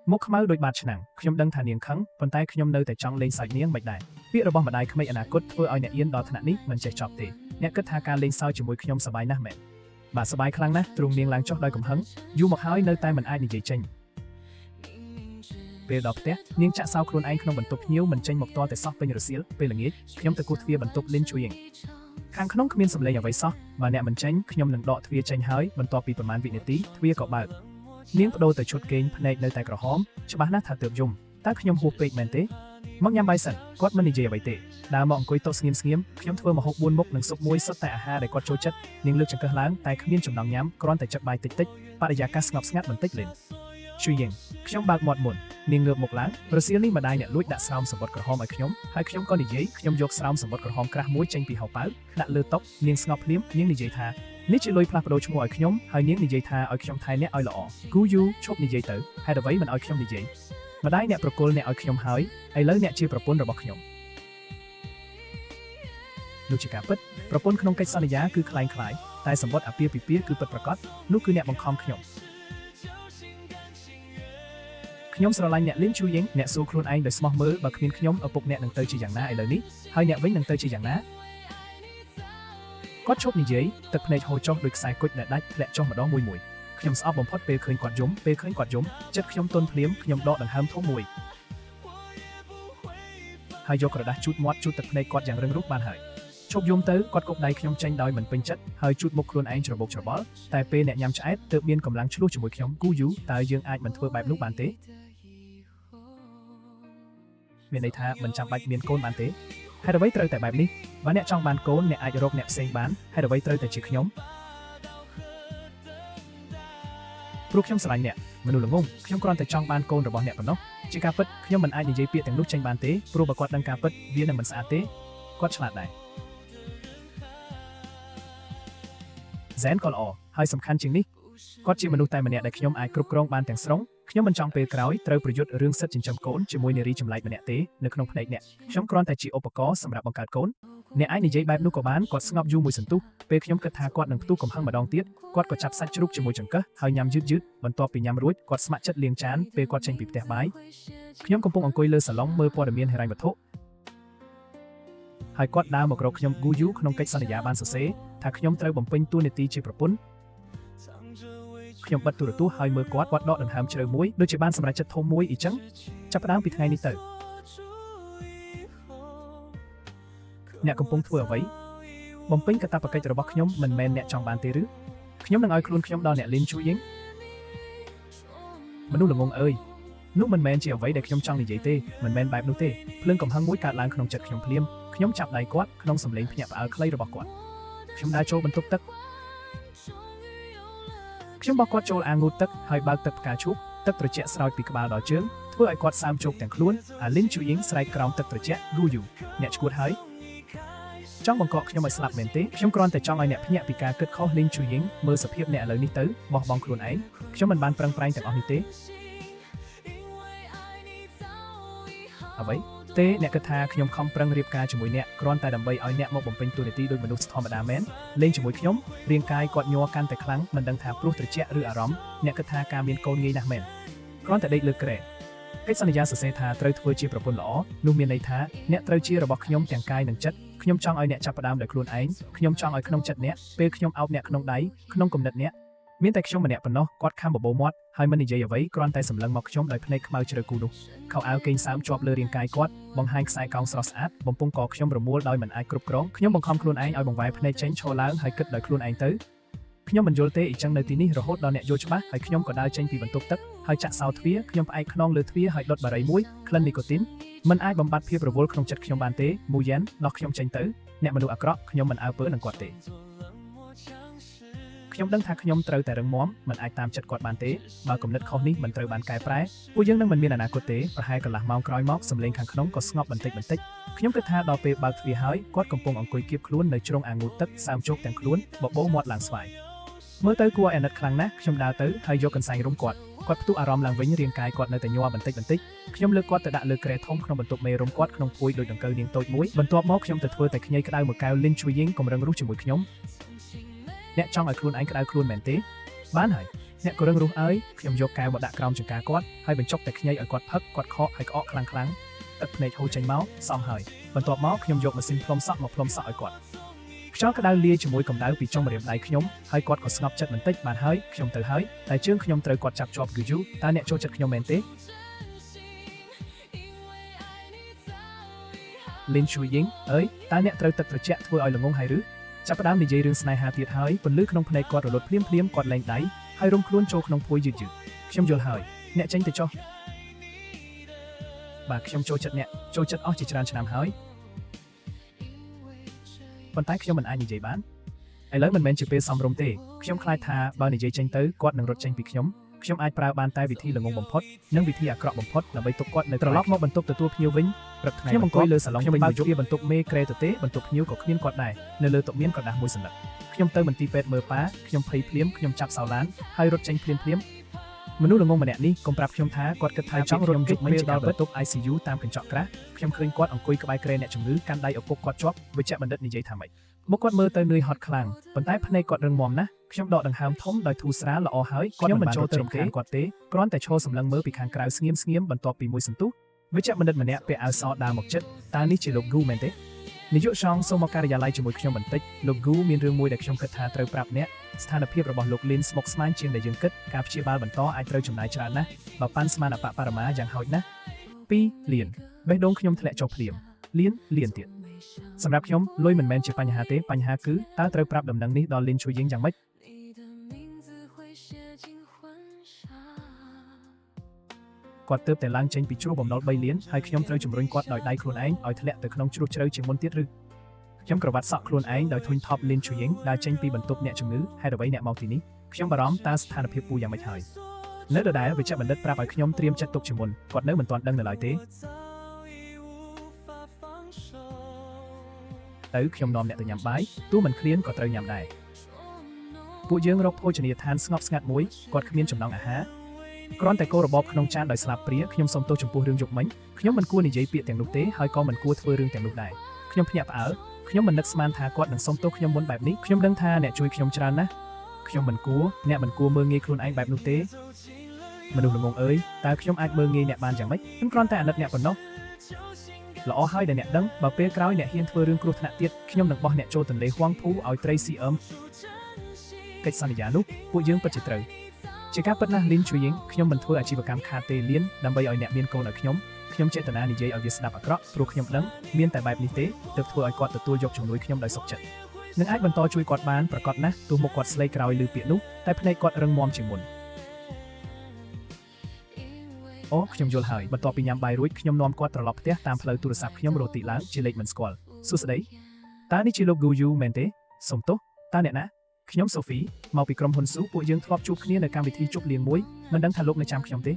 មុខខ្មៅដូចបាតឆ្នាំងខ្ញុំដឹងថានាងខឹងប៉ុន្តែខ្ញុំនៅតែចង់លេងសើចនាងមិនដែរពាក្យរបស់ម្ដាយក្មេកអនាគតធ្វើឲ្យអ្នកអៀនដល់ថ្នាក់នេះមិនចេះចប់ទេអ្នកគិតថាការលេងសើចជាមួយខ្ញុំសប្បាយណាស់មែន បាទសប្បាយខ្លាំងណាស់ទ្រង់នាងឡើងចុះដោយកំហឹងយូរមកហើយនៅតែមិនអាចនិយាយចេញពេលដល់ផ្ទះនាងចាក់សោខ្លួនឯងក្នុងបន្ទប់ភ្ញៀវមិនចេញមកទាល់តែសោះពេញរសៀលពេលល្ងាចខ្ញុំទៅគោះទ្វារបន្ទប់លីនឈូយងខាងក្នុងគ្មានសំឡេងអ្វីសោះបើអ្នកមិនចេញខ្ញុំនឹងដកទ្វារចេញហើយបន្ទាប់ពីប្រមាណវិនាទីទ្វារក៏បើកនាងបដូរទៅឈុតគេងភ្នែកនៅតែក្រហមច្បាស់ណាស់ថាទើបយំតើខ្ញុំហួសពេកមែនទេមកញ៉ាំបាយសិនគាត់មិននិយាយអ្វីទេដើរមកអង្គុយតុស្ងៀមខ្ញុំធ្វើម្ហូប4មុខនិងស៊ុបមួយសុទ្ធតែអាហារដែលគាត់ចូលចិត្តនាងលើកចង្កឹះឡើងតែគ្មានចំណង់ញ៉ាំគ្រាន់តែចឹកបាយតិចបរិយាកាសស្ងប់ស្ងាត់បន្តិចលេងឈូយងខ្ញុំបើកមាត់មុននាងងើបមុខឡើងរសៀលនេះម្ដាយអ្នកលួចដាក់ស្រោមសំបុត្រក្រហមឲ្យខ្ញុំហើយខ្ញុំក៏និយាយខ្ញុំយកស្រោមសំបុត្រក្រហមក្រាស់មួយចេញពីហោប៉ៅដាក់លើតុនាងស្ងប់ភ្លាមនាងនិយាយថានេះជាលុយផ្លាស់ប្ដូរឈ្មោះឲ្យខ្ញុំហើយនាងនិយាយថាឲ្យខ្ញុំថែអ្នកឲ្យល្អគូយូឈប់និយាយទៅហេតុអ្វីមិនឲ្យខ្ញុំនិយាយម្ដាយអ្នកប្រគល់អ្នកឲ្យខ្ញុំហើយឥឡូវអ្នកជាប្រពន្ធរបស់ខ្ញុំនោះជាការពិតប្រពន្ធក្នុងកិច្ចសន្យាគឺคล้ายតែសម្បត្តិអាពាហ៍ពិពាហ៍គឺពិតប្រាកដនោះគឺអ្នកបង្ខំខ្ញុំស្រឡាញ់អ្នកលីនឈូយងអ្នកសួរខ្លួនឯងដោយស្មោះមើលបើគ្មានខ្ញុំឪពុកអ្នកនឹងទៅជាយ៉ាងណាឥឡូវនេះហើយអ្នកវិញនឹងទៅជាយ៉ាងណាគាត់ឈប់និយាយទឹកភ្នែកហូរចុះដោយខ្សែគុជដែលដាច់ធ្លាក់ចុះម្ដងមួយខ្ញុំស្អប់បំផុតពេលឃើញគាត់យំចិត្តខ្ញុំទន់ភ្លាមខ្ញុំដកដង្ហើមធំមួយហើយយកក្រដាសជូតមាត់ជូតទឹកភ្នែកគាត់យ៉ាងរឹងរូសបានហើយឈប់យំទៅគាត់គប់ដៃខ្ញុំចេញដោយមិនពេញចិត្តហើយជូតមុខខ្លួនឯងច្របូកច្របល់តែពេលអ្នកញ៉ាំឆ្អែតទើបមានកម្លាំងឆ្លោះជាមួយខ្ញុំគូយូតើយើងអាចមិនធ្វើបែបនោះបានទេមានន័យថាមិនចាំបាច់មានកូនបានទេហេតុអ្វីត្រូវតែបែបនេះបើអ្នកចង់បានកូនអ្នកអាចរកអ្នកផ្សេងបានហេតុអ្វីត្រូវតែជាខ្ញុំព្រោះខ្ញុំស្រឡាញ់អ្នកមនុស្សល្ងងខ្ញុំគ្រាន់តែចង់បានកូនរបស់អ្នកប៉ុណ្ណោះជាការពិតខ្ញុំមិនអាចនិយាយពាក្យទាំងនោះចេញបានទេព្រោះបើគាត់ដឹងការពិតវានឹងមិនស្អាតទេគាត់ឆ្លាតដែរហ្សែនក៏ល្អហើយសំខាន់ជាងនេះគាត់ជាមនុស្សតែម្នាក់ដែលខ្ញុំអាចគ្រប់គ្រងបានទាំងស្រុងខ្ញុំមិនចង់ពេលក្រោយត្រូវប្រយុទ្ធរឿងសិទ្ធិចិញ្ចឹមកូនជាមួយនារីចម្លែកម្នាក់ទេនៅក្នុងភ្នែកអ្នកខ្ញុំគ្រាន់តែជាឧបករណ៍សម្រាប់បង្កើតកូនអ្នកអាចនិយាយបែបនោះក៏បានគាត់ស្ងប់យូរមួយសន្ទុះពេលខ្ញុំគិតថាគាត់នឹងផ្ទុះកំហឹងម្ដងទៀតគាត់ក៏ចាប់សាច់ជ្រូកជាមួយចង្កឹះហើយញ៉ាំយឺតបន្ទាប់ពីញ៉ាំរួចគាត់ស្ម័គ្រចិត្តលាងចានពេលគាត់ចេញពីផ្ទះបាយខ្ញុំកំពុងអង្គុយលើសាឡុងមើលព័ត៌មានហិរញ្ញវត្ថុហើយគាត់ដើរមករកខ្ញុំគូយូក្នុងកិច្ចសន្យាបានសរសេរថាខ្ញុំត្រូវបំពេញតួនាទីជាប្រពន្ធខ្ញុំបិទទូរទស្សន៍ហើយមើលគាត់ដកដង្ហើមជ្រៅមួយដូចជាបានសម្រេចចិត្តធំមួយអីចឹងចាប់ផ្ដើមពីថ្ងៃនេះទៅអ្នកកំពុងធ្វើអ្វីបំពេញកាតព្វកិច្ចរបស់ខ្ញុំមិនមែនអ្នកចង់បានទេឬខ្ញុំនឹងឲ្យខ្លួនខ្ញុំដល់អ្នកលីនឈូយងមនុស្សល្ងងអើយនោះមិនមែនជាអ្វីដែលខ្ញុំចង់និយាយទេមិនមែនបែបនោះទេភ្លើងកំហឹងមួយកើតឡើងក្នុងចិត្តខ្ញុំភ្លាមខ្ញុំចាប់ដៃគាត់ក្នុងសម្លេងភ្ញាក់ផ្អើលខ្លីរបស់គាត់ខ្ញុំដើរចូលបន្ទប់ទឹកខ្ញុំបោះគាត់ចូលអាងងូតទឹកហើយបើកទឹកផ្កាឈូកទឹកត្រជាក់ស្រោចពីក្បាលដល់ជើងធ្វើឲ្យគាត់សើមជោគទាំងខ្លួនអាលីនឈូយងស្រែកក្រោមទឹកត្រជាក់គូយូអ្នកឈួតហើយចង់បង្កក់ខ្ញុំឲ្យស្លាប់មែនទេខ្ញុំគ្រាន់តែចង់ឲ្យអ្នកភ្ញាក់ពីការគិតខុសលីនឈូយងមើលសភាពអ្នកឥឡូវនេះទៅបោះបង់ខ្លួនឯងខ្ញុំមិនបានប្រឹងប្រែងទាំងអស់នេះទេអ្វីទេអ្នកគិតថាខ្ញុំខំប្រឹងរៀបការជាមួយអ្នកគ្រាន់តែដើម្បីឲ្យអ្នកមកបំពេញតួនាទីដោយមនុស្សធម្មតាមែនលេងជាមួយខ្ញុំរាងកាយគាត់ញ័រកាន់តែខ្លាំងមិនដឹងថាព្រោះត្រជាក់ឬអារម្មណ៍អ្នកគិតថាការមានកូនងាយណាស់មែនគ្រាន់តែដេកលើក្រែកិច្ចសន្យាសរសេរថាត្រូវធ្វើជាប្រពន្ធល្អនោះមានន័យថាអ្នកត្រូវជារបស់ខ្ញុំទាំងកាយនិងចិត្តខ្ញុំចង់ឲ្យអ្នកចាប់ផ្ដើមដោយខ្លួនឯងខ្ញុំចង់ឲ្យក្នុងចិត្តអ្នកពេលខ្ញុំអោបអ្នកក្នុងដៃក្នុងគំនិតអ្នកមានតែខ្ញុំម្នាក់ប៉ុណ្ណោះគាត់ខំបបោមាត់ហើយមិននិយាយអ្វីគ្រាន់តែសម្លឹងមកខ្ញុំដោយភ្នែកខ្មៅជ្រៅគូនោះខោអាវកេងសើមជាប់លើរាងកាយគាត់បង្ហាញខ្សែកោងស្រស់ស្អាតបំពង់កខ្ញុំរមួលដោយមិនអាចគ្រប់គ្រងខ្ញុំបង្ខំខ្លួនឯងឲ្យបង្វែរភ្នែកចេញឈរឡើងហើយគិតដោយខ្លួនឯងទៅខ្ញុំមិនយល់ទេអញ្ចឹងនៅទីនេះរហូតដល់អ្នកយល់ច្បាស់ហើយខ្ញុំក៏ដើរចេញពីបន្ទប់ទឹកហើយចាក់សោទ្វារខ្ញុំផ្អែកខ្នងលើទ្វារហើយដុតបារីមួយក្លិននីកូទីនមិនអាចបំបត្តិភាពរវល់ក្នុងចិត្តខ្ញុំបានទេមូយ៉ែនដោះខ្ញុំចេញទៅអ្នកមនុស្សអាក្រក់ខ្ញុំមិនអើពើនឹងគាត់ទេខ្ញុំដឹងថាខ្ញុំត្រូវតែរឹងមាំមិនអាចតាមចិត្តគាត់បានទេបើគំនិតខុសនេះមិនត្រូវបានកែប្រែពួកយើងនឹងមិនមានអនាគតទេប្រហែលកន្លះម៉ោងក្រោយមកសំឡេងខាងក្នុងក៏ស្ងប់បន្តិចខ្ញុំគិតថាដល់ពេលបើកទ្វារហើយគាត់កំពុងអង្គុយគៀបខ្លួននៅជ្រុងអាងូតទឹកសើមជោគទាំងខ្លួនបបោមាត់ឡើងស្វាយមើលទៅគួរឲ្យអាណិតខ្លាំងណាស់ខ្ញុំដើរទៅហើយយកកន្សែងរុំគាត់ផ្ទុះអារម្មណ៍ឡើងវិញរាងកាយគាត់នៅតែញ័របន្តិចខ្ញុំលើកគាត់ទៅដាក់លើគ្រែធំក្នុងបន្ទប់មេរុំគាត់ក្នុងភួយដូចដង្កូវនាងតូចមួយបន្ទាប់មកខ្ញុំទៅធ្វើតែខ្ញីក្តៅមួយកែវលីនឈូយងកំរឹងរស់ជាមួយខ្ញុំអ្នកចង់ឲ្យខ្លួនឯងក្តៅខ្លួនមែនទេបានហើយអ្នកក៏រឹងរូសអើយខ្ញុំយកកែវមកដាក់ក្រោមចង្កាគាត់ហើយបញ្ចុកតែខ្ញីឲ្យគាត់ផឹកគាត់ខកហើយក្អកខ្លាំងទឹកភ្នែកហូរចេញមកសមហើយបន្ទាប់មកខ្ញុំយកម៉ាស៊ីនផ្លុំសក់មកផ្លុំសក់ឲ្យគាត់ ខ្យល់ក្តៅលាយជាមួយកម្ដៅពីចុងម្រាមដៃខ្ញុំហើយគាត់ក៏ស្ងប់ចិត្តបន្តិចបានហើយខ្ញុំទៅហើយតែជើងខ្ញុំត្រូវគាត់ចាប់ជាប់គឺយូតើអ្នកចូលចិត្តខ្ញុំមែនទេ Lin Chuying អើយតើអ្នកត្រូវទឹកត្រជាក់ធ្វើឲ្យល្ងងហើយឬចាប់ផ្ដើមនិយាយរឿងស្នេហាទៀតហើយពន្លឺក្នុងភ្នែកគាត់រលត់ភ្លាមគាត់លែងដៃហើយរុំខ្លួនចូលក្នុងភួយយឺតខ្ញុំយល់ហើយអ្នកចេញទៅចុះបាទខ្ញុំចូលចិត្តអ្នកចូលចិត្តអស់ជាច្រើនឆ្នាំហើយប៉ុន្តែខ្ញុំមិនអាចនិយាយបានឥឡូវមិនមែនជាពេលសំរុំទេខ្ញុំខ្លាចថាបើនិយាយចេញទៅគាត់នឹងរត់ចេញពីខ្ញុំអាចប្រើបានតែវិធីល្ងងបំផុតនិងវិធីអាក្រក់បំផុតដើម្បីទុកគាត់នៅត្រឡប់មកបន្ទប់ទទួលភ្ញៀវវិញព្រឹកថ្ងៃខ្ញុំអង្គុយលើសាឡុងខ្ញុំបើកជាបន្ទប់មេក្រេទៅទេបន្ទប់ភ្ញៀវក៏គ្មានគាត់ដែរនៅលើតុមានក្រដាស់មួយសន្លឹកខ្ញុំទៅមន្ទីរពេទ្យមើលប៉ាខ្ញុំភ័យភ្លាមខ្ញុំចាប់សោឡានហើយរត់ចេញភ្លាមមនុស្សល្ងងម្នាក់នេះកុំប្រាប់ខ្ញុំថាគាត់គិតថាចង់រត់ខ្ញុំវិញដល់បន្ទប់ ICU តាមកញ្ចក់ក្រាស់ខ្ញុំឃើញគាត់អង្គុយក្បែរក្រែអ្នកជំងឺកាន់ដៃឪពុកគាត់ជាប់វិជ្ជបណ្ឌិតនិយាយថាម៉េចមកគាត់មើលទៅនឿយហត់ខ្លាំងប៉ុន្តែភ្នែកគាត់រឹងមាំណាស់ខ្ញុំដកដង្ហើមធំដោយធូរស្រាលល្អហើយខ្ញុំមិនចូលទៅរំខានគាត់ទេគ្រាន់តែឈរសម្លឹងមើលពីខាងក្រៅស្ងៀមបន្ទាប់ពីមួយសន្ទុះវិជ្ជបណ្ឌិតម្នាក់ពាក់អាវសដើរមកជិតតើនេះជាលោក Gu មែនទេនាយកសង្ឃសូមមកការិយាល័យជាមួយខ្ញុំបន្តិចលោក Gu មានរឿងមួយដែលខ្ញុំគិតថាត្រូវប្រាប់អ្នកស្ថានភាពរបស់លោក Lin ស្មុគស្មាញជាងដែលយើងគិតការព្យាបាលបន្តអាចត្រូវចំណាយច្រើនណាស់បើប៉ាន់ស្មានអបបរមាយ៉ាងហោចណាស់2លានបេះដូងខ្ញុំធ្លាក់ចុះភ្លាមលានទៀតសម្រាប់ខ្ញុំលុយមិនមែនជាបញ្ហាទេបញ្ហាគឺតើត្រូវប្រាប់ដំណឹងនេះដល់ Lin Chuying យ៉ាងម៉េចគាត់ទើបតែឡើងចេញពីជ្រោះបំណុល3លានហើយខ្ញុំត្រូវជំរុញគាត់ដោយដៃខ្លួនឯងឲ្យធ្លាក់ទៅក្នុងជ្រោះជ្រៅជាងមុនទៀតឬខ្ញុំក្រវ៉ាត់សក់ខ្លួនឯងដោយធុញថប់ Lin Chuying ដើរចេញពីបន្ទប់អ្នកជំងឺហេតុអ្វីអ្នកមកទីនេះខ្ញុំបារម្ភតើស្ថានភាពពូយ៉ាងម៉េចហើយនៅដដែលវិជ្ជបណ្ឌិតប្រាប់ឲ្យខ្ញុំត្រៀមចិត្តទុកជាមុនគាត់នៅមិនទាន់ដឹងនៅឡើយទេទៅខ្ញុំនាំអ្នកទៅញ៉ាំបាយទោះមិនឃ្លានក៏ត្រូវញ៉ាំដែរពួកយើងរកភោជនីយដ្ឋានស្ងប់ស្ងាត់មួយគាត់គ្មានចំណង់អាហារគ្រាន់តែគោរបបក្នុងចានដោយស្លាបព្រាខ្ញុំសុំទោសចំពោះរឿងយប់មិញខ្ញុំមិនគួរនិយាយពាក្យទាំងនោះទេហើយក៏មិនគួរធ្វើរឿងទាំងនោះដែរខ្ញុំភ្ញាក់ផ្អើលខ្ញុំមិននឹកស្មានថាគាត់នឹងសុំទោសខ្ញុំមុនបែបនេះខ្ញុំដឹងថាអ្នកជួយខ្ញុំច្រើនណាស់ខ្ញុំមិនគួរអ្នកមិនគួរមើលងាយខ្លួនឯងបែបនោះទេមនុស្សល្ងងអើយតើខ្ញុំអាចមើលងាយអ្នកបានយ៉ាងម៉េចខ្ញុំគ្រាន់តែអាណិតអ្នកប៉ុណ្ណោះល្អហើយដែលអ្នកដឹងបើពេលក្រោយអ្នកហ៊ានធ្វើរឿងគ្រោះថ្នាក់ទៀតខ្ញុំនឹងបោះអ្នកចូលទន្លេហួងភូឲ្យត្រីស៊ីអឹមកិច្ចសន្យានោះពួកយើងពិតជាត្រូវជាការពិតណាស់ Lin Chuying ខ្ញុំមិនធ្វើអាជីវកម្មខាតទេលៀនដើម្បីឲ្យអ្នកមានកូនឲ្យខ្ញុំចេតនានិយាយឲ្យវាស្ដាប់អាក្រក់ព្រោះខ្ញុំដឹងមានតែបែបនេះទេទើបធ្វើឲ្យគាត់ទទួលយកជំនួយខ្ញុំដោយសុខចិត្តនឹងអាចបន្តជួយគាត់បានប្រកបណាស់ទោះមុខគាត់ស្លេកក្រោយឮពាក្យនោះតែភ្នែកគាត់រឹងមាំជាងមុនអូខ្ញុំយល់ហើយបន្ទាប់ពីញ៉ាំបាយរួចខ្ញុំនាំគាត់ត្រឡប់ផ្ទះតាមផ្លូវទូរស័ព្ទខ្ញុំរត់ទីឡើងជាលេខមិនស្គាល់សួស្ដីតើនេះជាលោក Gu Yu មែនទេសុំទោសតើអ្នកណាខ្ញុំ Sophie មកពីក្រុមហ៊ុនស៊ូពួកយើងធ្លាប់ជួបគ្នានៅកម្មវិធីជប់លៀងមួយមិនដឹងថាលោកនៅចាំខ្ញុំទេ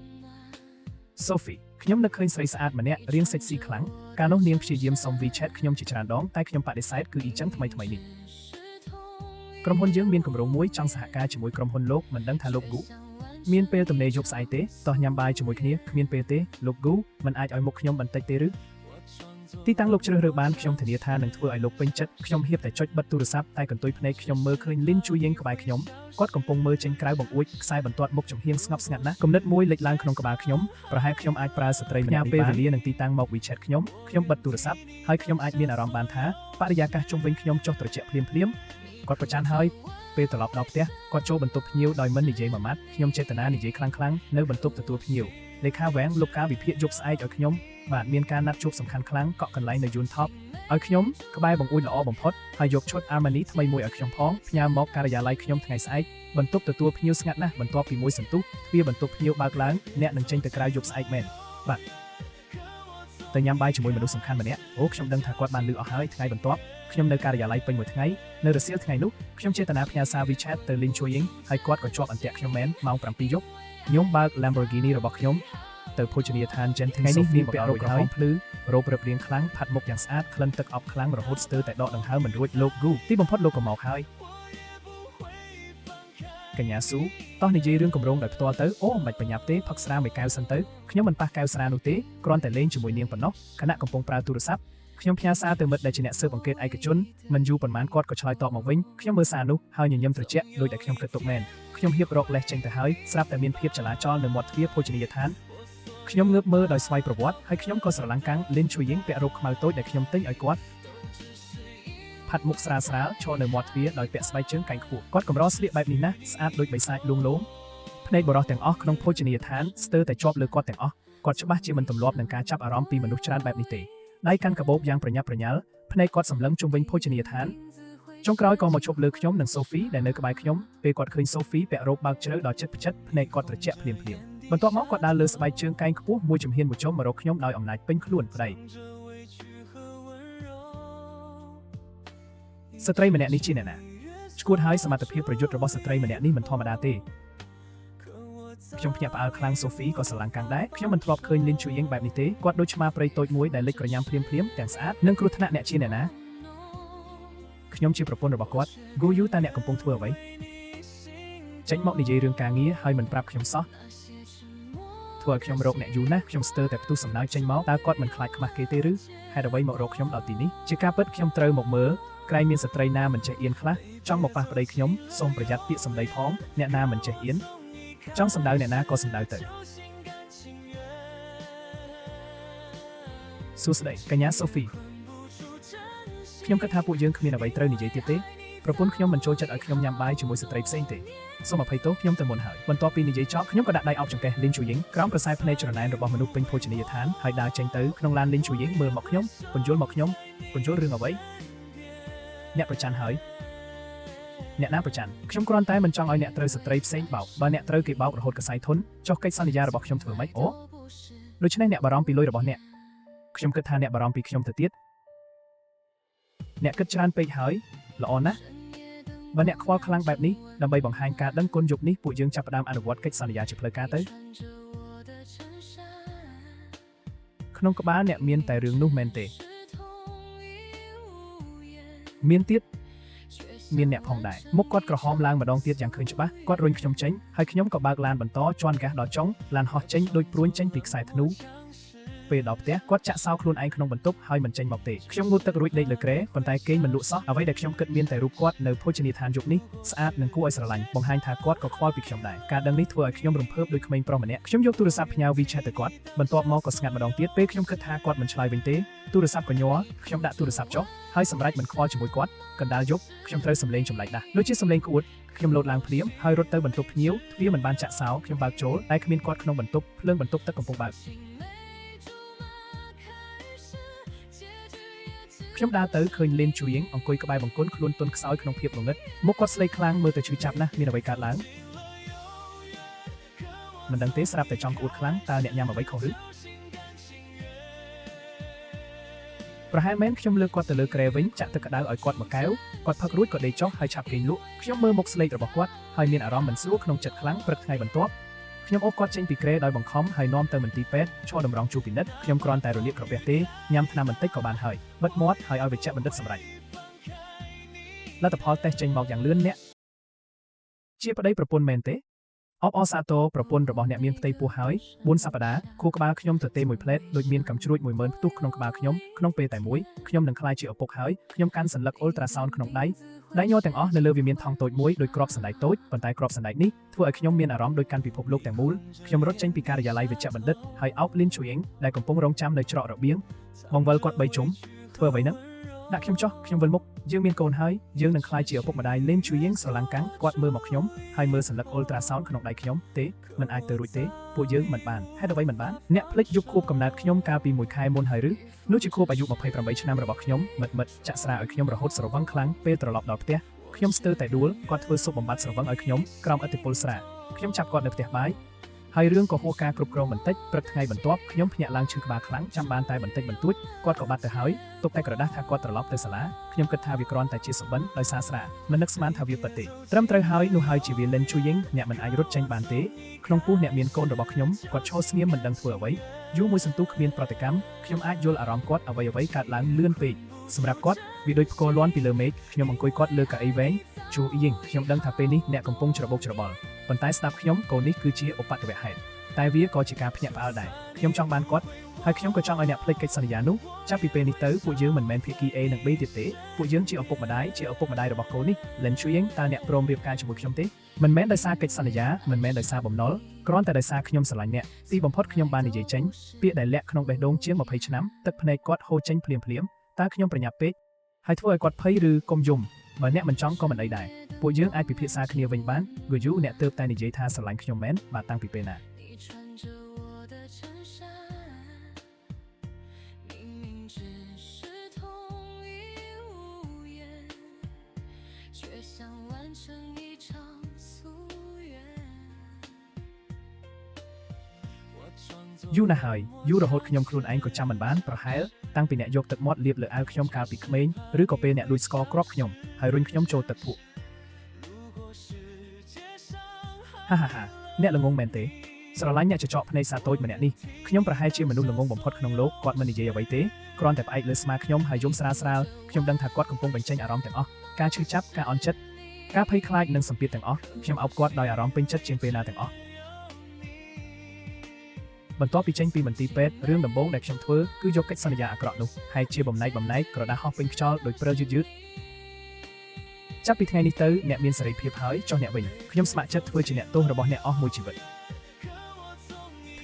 Sophie ខ្ញុំនឹកឃើញស្រីស្អាតម្នាក់រៀង sexy ខ្លាំងកាលនោះនាងព្យាយាមសុំ WeChat ខ្ញុំជាច្រើនដងតែខ្ញុំបដិសេធគឺអ៊ីចឹងថ្មីនេះក្រុមហ៊ុនយើងមានគម្រោងមួយចង់សហការជាមួយក្រុមហ៊ុនលោកមិនដឹងថាលោក Gu មានពេលទំនេរយប់ស្អែកទេតោះញ៉ាំបាយជាមួយគ្នាគ្មានពេលទេលោក Gu មិនអាចឲ្យមុខខ្ញុំបន្តិចទេឬទីតាំងលោកជ្រើសរើសបានខ្ញុំធានាថានឹងធ្វើឲ្យលោកពេញចិត្តខ្ញុំហៀបតែចុចបិទទូរស័ព្ទតែកន្ទុយភ្នែកខ្ញុំមើលឃើញ Lin Chuying ក្បែរខ្ញុំគាត់កំពុងមើលចេញក្រៅបង្អួចខ្សែបន្ទាត់មុខចំហៀងស្ងប់ស្ងាត់ណាស់គំនិតមួយលេចឡើងក្នុងក្បាលខ្ញុំប្រហែលខ្ញុំអាចប្រើស្ត្រីម្នាក់ពេលវេលានឹងទីតាំងមក WeChat ខ្ញុំបិទទូរស័ព្ទហើយខ្ញុំអាចមានអារម្មណ៍បានថាបរិយាកាសជុំវិញខ្ញុំចុះត្រជាក់ភ្លាមគាត់ប្រច័ណ្ឌហើយពេលត្រឡប់ដល់ផ្ទះគាត់ចូលបន្ទប់ភ្ញៀវដោយមិននិយាយមួយម៉ាត់ខ្ញុំចេតនានិយាយខ្លាំងនៅបន្ទប់ទទួលភ្ញៀវលេខាវ៉ាងលុបការវិភាគយប់ស្អែកឲ្យខ្ញុំបាទមានការណាត់ជួបសំខាន់ខ្លាំងកក់កន្លែងនៅ Yun Top ឲ្យខ្ញុំក្បែរបង្អួចល្អបំផុតហើយយកឈុត Armani ថ្មីមួយឲ្យខ្ញុំផងផ្ញើមកការិយាល័យខ្ញុំថ្ងៃស្អែកបន្ទប់ទទួលភ្ញៀវស្ងាត់ណាស់បន្ទាប់ពីមួយសន្ទុះទ្វារបន្ទប់ភ្ញៀវបើកឡើងអ្នកនឹងចេញទៅក្រៅយប់ស្អែកមែនបាទទៅញ៉ាំបាយជាមួយមនុស្សសំខាន់ម្នាក់អូខ្ញុំដឹងថាគាត់បានលឺអស់ហើយថ្ងៃបន្ទាប់ខ្ញុំនៅការិយាល័យពេញមួយថ្ងៃនៅរសៀលថ្ងៃនោះខ្ញុំចេតនាផ្ញើសារ WeChat ទៅ Lin Chuying ហើយគាត់ក៏ជាប់អន្ទាក់ខ្ញុំមែនម៉ោង 7 យប់ខ្ញុំបើក Lamborghini របស់ខ្ញុំទៅភោជនីយដ្ឋាន Genting ថ្ងៃនេះមានពាក់រ៉ូបក្រហមភ្លឺរ៉ូបរឹបរៀងខ្លាំងផាត់មុខយ៉ាងស្អាតក្លិនទឹកអប់ខ្លាំងរហូតស្ទើរតែដកដង្ហើមមិនរួចលោក Gu ទីបំផុតលោកក៏មកហើយកញ្ញាស៊ូតោះនិយាយរឿងគម្រោងដោយផ្ទាល់ទៅអូមិនបាច់ប្រញាប់ទេផឹកស្រាមួយកែវសិនទៅខ្ញុំមិនប៉ះកែវស្រានោះទេគ្រាន់តែលេងជាមួយនាងប៉ុណ្ណោះខណៈកំពុងប្រើទូរស័ព្ទខ្ញុំផ្ញើសារទៅមិត្តដែលជាអ្នកស៊ើបអង្កេតឯកជនមិនយូរប៉ុន្មានគាត់ក៏ឆ្លើយតបមកវិញខ្ញុំមើលសារនោះហើយញញឹមត្រជាក់ដូចតែខ្ញុំគិតទុកមែនខ្ញុំហៀបរកលេសចេញទៅហើយស្រាប់តែមានភាពចលាចលនៅមាត់ទ្វារភោជនីយដ្ឋានខ្ញុំងើបមើលដោយស្វ័យប្រវត្តិហើយខ្ញុំក៏ស្រឡាំងកាំង Lin Chuying ពាក់រ៉ូបខ្មៅតូចដែលខ្ញុំទិញឲ្យគាត់ ផាត់មុខស្រាលឈរនៅមាត់ទ្វារដោយពាក់ស្បែកជើងកែងខ្ពស់គាត់កម្រស្លៀកបែបនេះណាស់ស្អាតដូចបិសាចលួងលោមភ្នែកបរោះទាំងអស់ក្នុងភោជនីយដ្ឋានស្ទើរតែជាប់លើគាត់ទាំងអស់គាត់ច្បាស់ជាមិនទម្លាប់នឹងការចាប់អារម្មណ៍ពីមនុស្សច្រើនបែបនេះទេដៃកាន់កាបូបយ៉ាងប្រញាប់ប្រញាល់ភ្នែកគាត់សម្លឹងជុំវិញភោជនីយដ្ឋានចុងក្រោយក៏មកជប់លើខ្ញុំនិងសូហ្វីដែលនៅក្បែរខ្ញុំពេលគាត់ឃើញសូហ្វីពាក់រ៉ូបបើកជ្រៅដល់ចិត្តផ្ចិតភ្នែកគាត់ត្រជាក់ភ្លាមបន្ទាប់មកគាត់ដើរលើស្បែកជើងកែងខ្ពស់មួយជំហានមួយចុំមករកខ្ញុំដោយអំណាចពេញខ្លួនប្តីស្ត្រីម្នាក់នេះជាអ្នកណាឈួតហើយសមត្ថភាពប្រយុទ្ធរបស់ស្ត្រីម្នាក់នេះមិនធម្មតាទេខ្ញុំភ្ញាក់ផ្អើលខ្លាំងសូហ្វីក៏ស្រឡាំងកាំងដែរខ្ញុំមិនធ្លាប់ឃើញលីនឈូយៀងបែបនេះទេគាត់ដូចឆ្មាព្រៃតូចមួយដែលលេចក្រញាំភ្លាមទាំងស្អាតនិងគ្រោះថ្នាក់អ្នកជាអ្នកណាខ្ញុំជាប្រពន្ធរបស់គាត់ហ្គូយូតើអ្នកកំពុងធ្វើអ្វីចេញមកនិយាយរឿងការងារហើយមិនប្រាប់ខ្ញុំសោះធ្វើឲ្យខ្ញុំរកអ្នកយូរណាស់ខ្ញុំស្ទើរតែផ្ទុះសំណើចចេញមកតើគាត់មិនខ្លាចខ្មាស់គេទេឬហេតុអ្វីមករកខ្ញុំដល់ទីនេះជាការពិតខ្ញុំត្រូវមកមើលក្រែងមានស្ត្រីណាមិនចេះអៀនខ្លះចង់មកប៉ះប្តីខ្ញុំសូមប្រយ័ត្នពាក្យសម្ដីផងអ្នកណាមិនចេះអៀនចង់សម្ដៅអ្នកណាក៏សម្ដៅទៅសួស្តីកញ្ញាសូហ្វីខ្ញុំគិតថាពួកយើងគ្មានអ្វីត្រូវនិយាយទៀតទេប្រពន្ធខ្ញុំមិនចូលចិត្តឲ្យខ្ញុំញ៉ាំបាយជាមួយស្ត្រីផ្សេងទេសូមអភ័យទោសខ្ញុំទៅមុនហើយបន្ទាប់ពីនិយាយចប់ខ្ញុំក៏ដាក់ដៃអោបចង្កេះលីនឈូយីងក្រោមក្រសែភ្នែកច្រណែនរបស់មនុស្សពេញភោជនីយដ្ឋានហើយដើរចេញទៅក្នុងឡានលីនឈូយីងមើលមកខ្ញុំពន្យល់មកខ្ញុំពន្យល់រឿងអ្វីអ្នកប្រច័ណ្ឌហើយអ្នកណាប្រច័ណ្ឌខ្ញុំគ្រាន់តែមិនចង់ឲ្យអ្នកត្រូវស្ត្រីផ្សេងបោកបើអ្នកត្រូវគេបោករហូតកសែធុនចុះកិច្ចសន្យារបស់ខ្ញុំធ្វើម៉េចអូដូច្នេះអ្នកបារម្ភពីលុយរបស់អ្នកខ្ញុំគិតថាអ្នកបារម្ភពីខ្ញុំទៅទៀតអ្នកគិតច្រើនពេកហើយល្អណាស់បើអ្នកខ្វល់ខ្លាំងបែបនេះដើម្បីបង្ហាញការដឹងគុណយប់នេះពួកយើងចាប់ផ្ដើមអនុវត្តកិច្ចសន្យាជាផ្លូវការទៅក្នុងក្បាលអ្នកមានតែរឿងនោះមែនទេមានទៀតមានអ្នកផងដែរមុខគាត់ក្រហមឡើងម្ដងទៀតយ៉ាងឃើញច្បាស់គាត់រុញខ្ញុំចេញហើយខ្ញុំក៏បើកឡានបន្តជន់ហ្គាសដល់ចុងឡានហោះចេញដូចព្រួញចេញពីខ្សែធ្នូពេលដល់ផ្ទះគាត់ចាក់សោខ្លួនឯងក្នុងបន្ទប់ហើយមិនចេញមកទេខ្ញុំងូតទឹករួចដេកលើគ្រែប៉ុន្តែគេងមិនលក់សោះអ្វីដែលខ្ញុំគិតមានតែរូបគាត់នៅភោជនីយដ្ឋានយប់នេះស្អាតនិងគួរឲ្យស្រឡាញ់បង្ហាញថាគាត់ក៏ខ្វល់ពីខ្ញុំដែរការដឹងនេះធ្វើឲ្យខ្ញុំរំភើបដូចក្មេងប្រុសម្នាក់ខ្ញុំយកទូរស័ព្ទផ្ញើ WeChat ទៅគាត់បន្ទាប់មកក៏ស្ងាត់ម្ដងទៀតពេលខ្ញុំគិតថាគាត់មិនឆ្លើយវិញទេទូរស័ព្ទក៏ញ័រខ្ញុំដាក់ទូរស័ព្ទចុះហើយសម្រេចមិនខ្វល់ជាមួយគាត់កណ្ដាលយប់ខ្ញុំត្រូវសម្លេងចម្លែកដាស់ដូចជាសម្លេងក្អួតខ្ញុំលោតឡើងភ្លាមហើយរត់ទៅបន្ទប់ភ្ញៀវទ្វារមិនបានចាក់សោខ្ញុំបើកចូលតែគ្មានគាត់ក្នុងបន្ទប់ភ្លើងបន្ទប់ទឹកកំពុងបើកខ្ញុំដើរទៅឃើញលីនឈូយីងអង្គុយក្បែរបង្គន់ខ្លួនទន់ខ្សោយក្នុងភាពងងឹតមុខគាត់ស្លេកខ្លាំងមើលទៅឈឺចាប់ណាស់មានអ្វីកើតឡើងមិនដឹងទេស្រាប់តែចង់ក្អួតខ្លាំងតើអ្នកញ៉ាំអ្វីខុសឬប្រហែលមែនខ្ញុំលើកគាត់ទៅលើគ្រែវិញចាក់ទឹកក្តៅឲ្យគាត់មកកែវគាត់ផឹករួចក៏ដេកចុះហើយឆាប់គេងលក់ខ្ញុំមើលមុខស្លេករបស់គាត់ហើយមានអារម្មណ៍មិនស្រួលក្នុងចិត្តខ្លាំងព្រឹកថ្ងៃបន្ទាប់ខ្ញុំអូសគាត់ចេញពីគ្រែដោយបង្ខំហើយនាំទៅមន្ទីរពេទ្យឈរតម្រង់ជួបពិនិត្យខ្ញុំគ្រាន់តែរលាកក្រពះទេញ៉ាំថ្នាំបន្តិចក៏បានហើយបិទមាត់ហើយឲ្យវេជ្ជបណ្ឌិតសម្រេចលទ្ធផលតេស្តចេញមកយ៉ាងលឿនអ្នកជាប្តីប្រពន្ធមែនទេអបអរសាទរប្រពន្ធរបស់អ្នកមានផ្ទៃពោះហើយ4សប្តាហ៍ខួរក្បាលខ្ញុំទៅទេមួយផ្លែតដូចមានកំជ្រួច 10000 ផ្ទុះក្នុងក្បាលខ្ញុំក្នុងពេលតែមួយខ្ញុំនឹងក្លាយជាឪពុកហើយខ្ញុំកាន់សន្លឹកអ៊ុលត្រាសោនក្នុងដៃញ័រទាំងអស់នៅលើវាមានថង់តូចមួយដូចគ្រាប់សណ្ដែកតូចប៉ុន្តែគ្រាប់សណ្ដែកនេះធ្វើឲ្យខ្ញុំមានអារម្មណ៍ដូចកាន់ពិភពលោកទាំងមូលខ្ញុំរត់ចេញពីការិយាល័យវេជ្ជបណ្ឌិតហើយអោបលីនឈូយីងដែលកំពុងរងចាំនៅច្រករបៀងបងវិលគាត់3ជុំធ្វើអ្វីហ្នឹងដាក់ខ្ញុំចុះខ្ញុំវិលមុខយើងមានកូនហើយយើងនឹងក្លាយជាឪពុកម្ដាយលីនឈូយីងស្រឡាំងកាំងគាត់មើលមកខ្ញុំហើយមើលសន្លឹកអ៊ុលត្រាសោនក្នុងដៃខ្ញុំទេមិនអាចទៅរួចទេពួកយើងមិនបានហេតុអ្វីមិនបានអ្នកភ្លេចយប់ខួបកំណើតខ្ញុំកាលពី1ខែមុនហើយឬនោះជាខួបអាយុ28ឆ្នាំរបស់ខ្ញុំមិត្តចាក់ស្រាឲ្យខ្ញុំរហូតស្រវឹងខ្លាំងពេលត្រឡប់ដល់ផ្ទះខ្ញុំស្ទើរតែដួលគាត់ធ្វើស៊ុបបំបត្តិស្រវឹងឲ្យខ្ញុំក្រោមឥទ្ធិពលស្រាខ្ញុំចាប់គាត់នៅផ្ទះបាយហើយរឿងក៏ហួសការគ្រប់គ្រងបន្តិចព្រឹកថ្ងៃបន្ទាប់ខ្ញុំភ្ញាក់ឡើងឈឺក្បាលខ្លាំងចាំបានតែបន្តិចបន្តួចគាត់ក៏បាត់ទៅហើយទុកតែក្រដាស់ថាគាត់ត្រឡប់ទៅសាលាខ្ញុំគិតថាវាគ្រាន់តែជាសុបិនដោយសារស្រាមិននឹកស្មានថាវាពិតទេត្រឹមត្រូវហើយនោះហើយជាវាលិនឈូយីងអ្នកមិនអាចរត់ចេញបានទេក្នុងពោះអ្នកមានកូនរបស់ខ្ញុំគាត់ឈរស្ងៀមមិនដឹងធ្វើអ្វីយូរមួយសន្ទុះគ្មានប្រតិកម្មខ្ញុំអាចយល់អារម្មណ៍គាត់អ្វីកើតឡើងលឿនពេកសម្រាប់គាត់វាដូចផ្គរលាន់ពីលើមេឃខ្ញុំអង្គុយគាត់លើកៅអីវែងជូយីងខ្ញុំដឹងថាពេលនេះអ្នកកំពុងច្របូកច្របល់ប៉ុន្តែស្ដាប់ខ្ញុំកូននេះគឺជាឧបទ្ទវហេតុតែវាក៏ជាការភ្ញាក់ផ្អើលដែរខ្ញុំចង់បានគាត់ហើយខ្ញុំក៏ចង់ឲ្យអ្នកភ្លេចកិច្ចសន្យានោះចាប់ពីពេលនេះទៅពួកយើងមិនមែនភាគី A និង B ទៀតទេពួកយើងជាឪពុកម្ដាយរបស់កូននេះលិនឈូយីងតើអ្នកព្រមរៀបការជាមួយខ្ញុំទេមិនមែនដោយសារកិច្ចសន្យាមិនមែនដោយសារបំណុលគ្រាន់តែដោយសារខ្ញុំស្រឡាញ់អ្នកទីបំផុតខ្ញុំបាននិយាយចេញពាក្យដែលលាក់ក្នុងបេះដូងជាង20ឆ្នាំទឹកភ្នែកគាត់ហូរចេញភ្លាមតើខ្ញុំប្រញាប់ពេក ហើយធ្វើឲ្យគាត់ភ័យឬកុំយំបើអ្នកមិនចង់ក៏មិនអីដែរពួកយើងអាចពិភាក្សាគ្នាវិញបានគឺយូអ្នកទៅតែនិយាយថាស្រឡាញ់ខ្ញុំមែនបាទតាំងពីពេលណាយូរណាស់ហើយយូររហូតខ្ញុំខ្លួនឯងក៏ចាំមិនបានប្រហែលតាំងពីអ្នកយកទឹកមាត់លាបលើអាវខ្ញុំកាលពីក្មេងឬក៏ពេលអ្នកលួចស្ករគ្រាប់ខ្ញុំហើយរុញខ្ញុំចូលទឹកភក់ហាហាហាអ្នកល្ងងមែនទេស្រឡាញ់អ្នកចចកភ្នែកសាតូចម្នាក់នេះខ្ញុំប្រហែលជាមនុស្សល្ងងបំផុតក្នុងលោកគាត់មិននិយាយអ្វីទេគ្រាន់តែផ្អែកលើស្មាខ្ញុំហើយយំស្រាលស្រាលខ្ញុំដឹងថាគាត់កំពុងបញ្ចេញអារម្មណ៍ទាំងអស់ការឈឺចាប់ការអន់ចិត្តការភ័យខ្លាចនិងសម្ពាធទាំងអស់ខ្ញុំអោបគាត់ដោយអារម្មណ៍ពេញចិត្តជាងពេលណាទាំងអស់បន្ទាប់ពីចេញពីមន្ទីរពេទ្យរឿងដំបូងដែលខ្ញុំធ្វើគឺយកកិច្ចសន្យាអាក្រក់នោះហើយជាបំណែកក្រដាស់ហោះពេញខ្យល់ដោយព្រើយឺតចាប់ពីថ្ងៃនេះទៅអ្នកមានសេរីភាពហើយចុះអ្នកវិញខ្ញុំស្ម័គ្រចិត្តធ្វើជាអ្នកទោសរបស់អ្នកអស់មួយជីវិត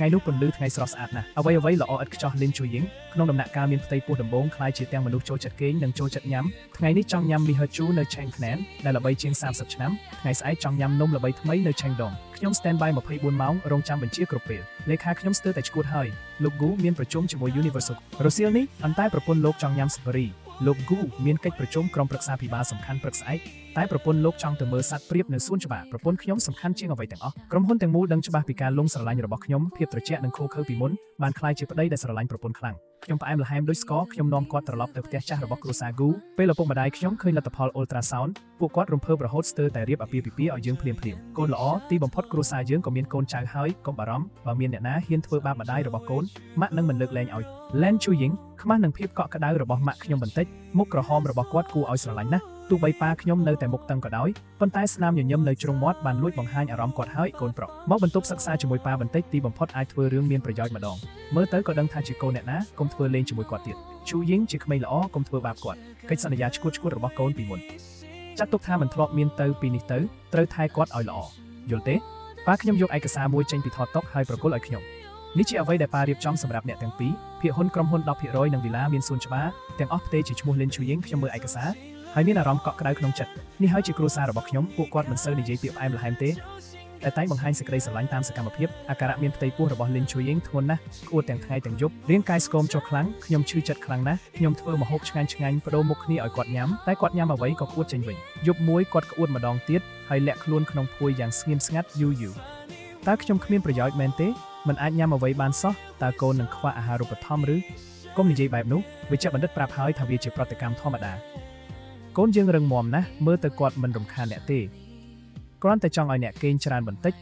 ថ្ងៃនោះពន្លឺថ្ងៃស្រស់ស្អាតណាស់អ្វីល្អឥតខ្ចោះលីនជួយយីងក្នុងដំណាក់កាលមានផ្ទៃពោះដំបងคล้ายជាទាំងមនុស្សចូលចិត្តគេងនិងចូលចិត្តញ៉ាំថ្ងៃនេះចង់ញ៉ាំមីហឺជូនៅឆេងខ្នានដែលល្បីជាង30ឆ្នាំថ្ងៃស្អែកចង់ញ៉ាំនំល្បីថ្មីនៅឆេងដងខ្ញុំ stand by 24 ម៉ោងរងចាំបញ្ជាគ្រប់ពេលលេខាខ្ញុំស្ទើរតែឈួតហើយលោកហ្គូមានប្រជុំជាមួយ Universal រសៀលនេះអន្តែប្រពន្ធលោកចង់ញ៉ាំ Safari លោកហ្គូមានកិច្ចប្រជុំក្រុមប្រឹក្សាភិបាលសំខាន់ព្រឹកស្អែកតែប្រពន្ធលោកចង់ទៅមើលសត្វព្រាបនៅសួនច្បារប្រពន្ធខ្ញុំសំខាន់ជាងអ្វីទាំងអស់ក្រុមហ៊ុនទាំងមូលដឹងច្បាស់ពីការលងស្រឡាញ់របស់ខ្ញុំភាពត្រជាក់និងខូខើពីមុនបានក្លាយជាប្តីដែលស្រឡាញ់ប្រពន្ធខ្លាំងខ្ញុំផ្អែមល្ហែមដូចស្ករខ្ញុំនាំគាត់ត្រឡប់ទៅផ្ទះចាស់របស់គ្រួសារហ្គូពេលឪពុកម្ដាយខ្ញុំឃើញលទ្ធផល Ultrasound ពួកគាត់រំភើបរហូតស្ទើរតែរៀបអាពាហ៍ពិពាហ៍ឲ្យយើងភ្លាមៗកូនល្អទីបំផុតគ្រួសារយើងក៏មានកូនចៅហើយកុំបារម្ភបើមានអ្នកណាហ៊ានធ្វើបាបម្ដាយរបស់កូនម៉ាក់នឹងមិនលើកលែងឲ្យ Len Chuying ខ្មាស់នឹងភាពកក់ក្ដៅរបស់ម៉ាក់ខ្ញុំបន្តិចមុខក្រហមរបស់គាត់គួរឲ្យស្រឡាញ់ណាស់ទោះបីប៉ាខ្ញុំនៅតែមុខតឹងក៏ដោយប៉ុន្តែស្នាមញញឹមនៅជ្រុងមាត់បានលួចបង្ហាញអារម្មណ៍គាត់ហើយកូនប្រុសមកបន្ទប់សិក្សាជាមួយប៉ាបន្តិចទីបំផុតអាចធ្វើរឿងមានប្រយោជន៍ម្ដងមើលទៅក៏ដឹងថាជាកូនអ្នកណាកុំធ្វើលេងជាមួយគាត់ទៀតជូយីងជាក្មេងល្អកុំធ្វើបាបគាត់កិច្ចសន្យាឈួតរបស់កូនពីមុនចាត់ទុកថាមិនធ្លាប់មានទៅពីនេះទៅត្រូវថែគាត់ឲ្យល្អយល់ទេប៉ាខ្ញុំយកឯកសារមួយចេញពីថតតុកហើយប្រគល់ឲ្យខ្ញុំនេះជាអ្វីដែលប៉ារៀបចំសម្រាប់អ្នកទាំងពីរភាគហ៊ុនក្រុមហ៊ុន 10% និងវីឡាមានសួនច្បារទាំងអស់ផ្ទេរជាឈ្មោះ Lin Chuying ខ្ញុំមើលឯកសារហើយមានអារម្មណ៍កក់ក្ដៅក្នុងចិត្តនេះហើយជាគ្រួសាររបស់ខ្ញុំពួកគាត់មិនសូវនិយាយពាក្យផ្អែមល្ហែមទេតែតែងបង្ហាញសេចក្តីស្រឡាញ់តាមសកម្មភាពអាការៈមានផ្ទៃពោះរបស់ Lin Chuying ធ្ងន់ណាស់ក្អួតទាំងថ្ងៃទាំងយប់រាងកាយស្គមចុះខ្លាំងខ្ញុំឈឺចិត្តខ្លាំងណាស់ខ្ញុំធ្វើម្ហូបឆ្ងាញ់បដូរមុខគ្នាឲ្យគាត់ញ៉ាំតែគាត់ញ៉ាំអ្វីក៏ក្អួតចេញវិញយប់មួយគាត់ក្អួតម្ដងទៀតហើយលាក់ខ្លួនក្នុងភួយយ៉ាងស្ងៀមស្ងាត់យូរតើខ្ញុំគ្មានប្រយោជន៍មែនទេមិនអាចញ៉ាំអ្វីបានសោះតើកូននឹងខ្វះអាហារូបត្ថម្ភឬកុំនិយាយបែបនោះវិជ្ជបណ្ឌិតប្រាប់ហើយថាវាជាប្រតិកម្មធម្មតាកូនយើងរឹងមាំណាស់មើលទៅគាត់មិនរំខានអ្នកទេគ្រាន់តែចង់ឲ្យអ្នកគេងច្រើនបន្តិច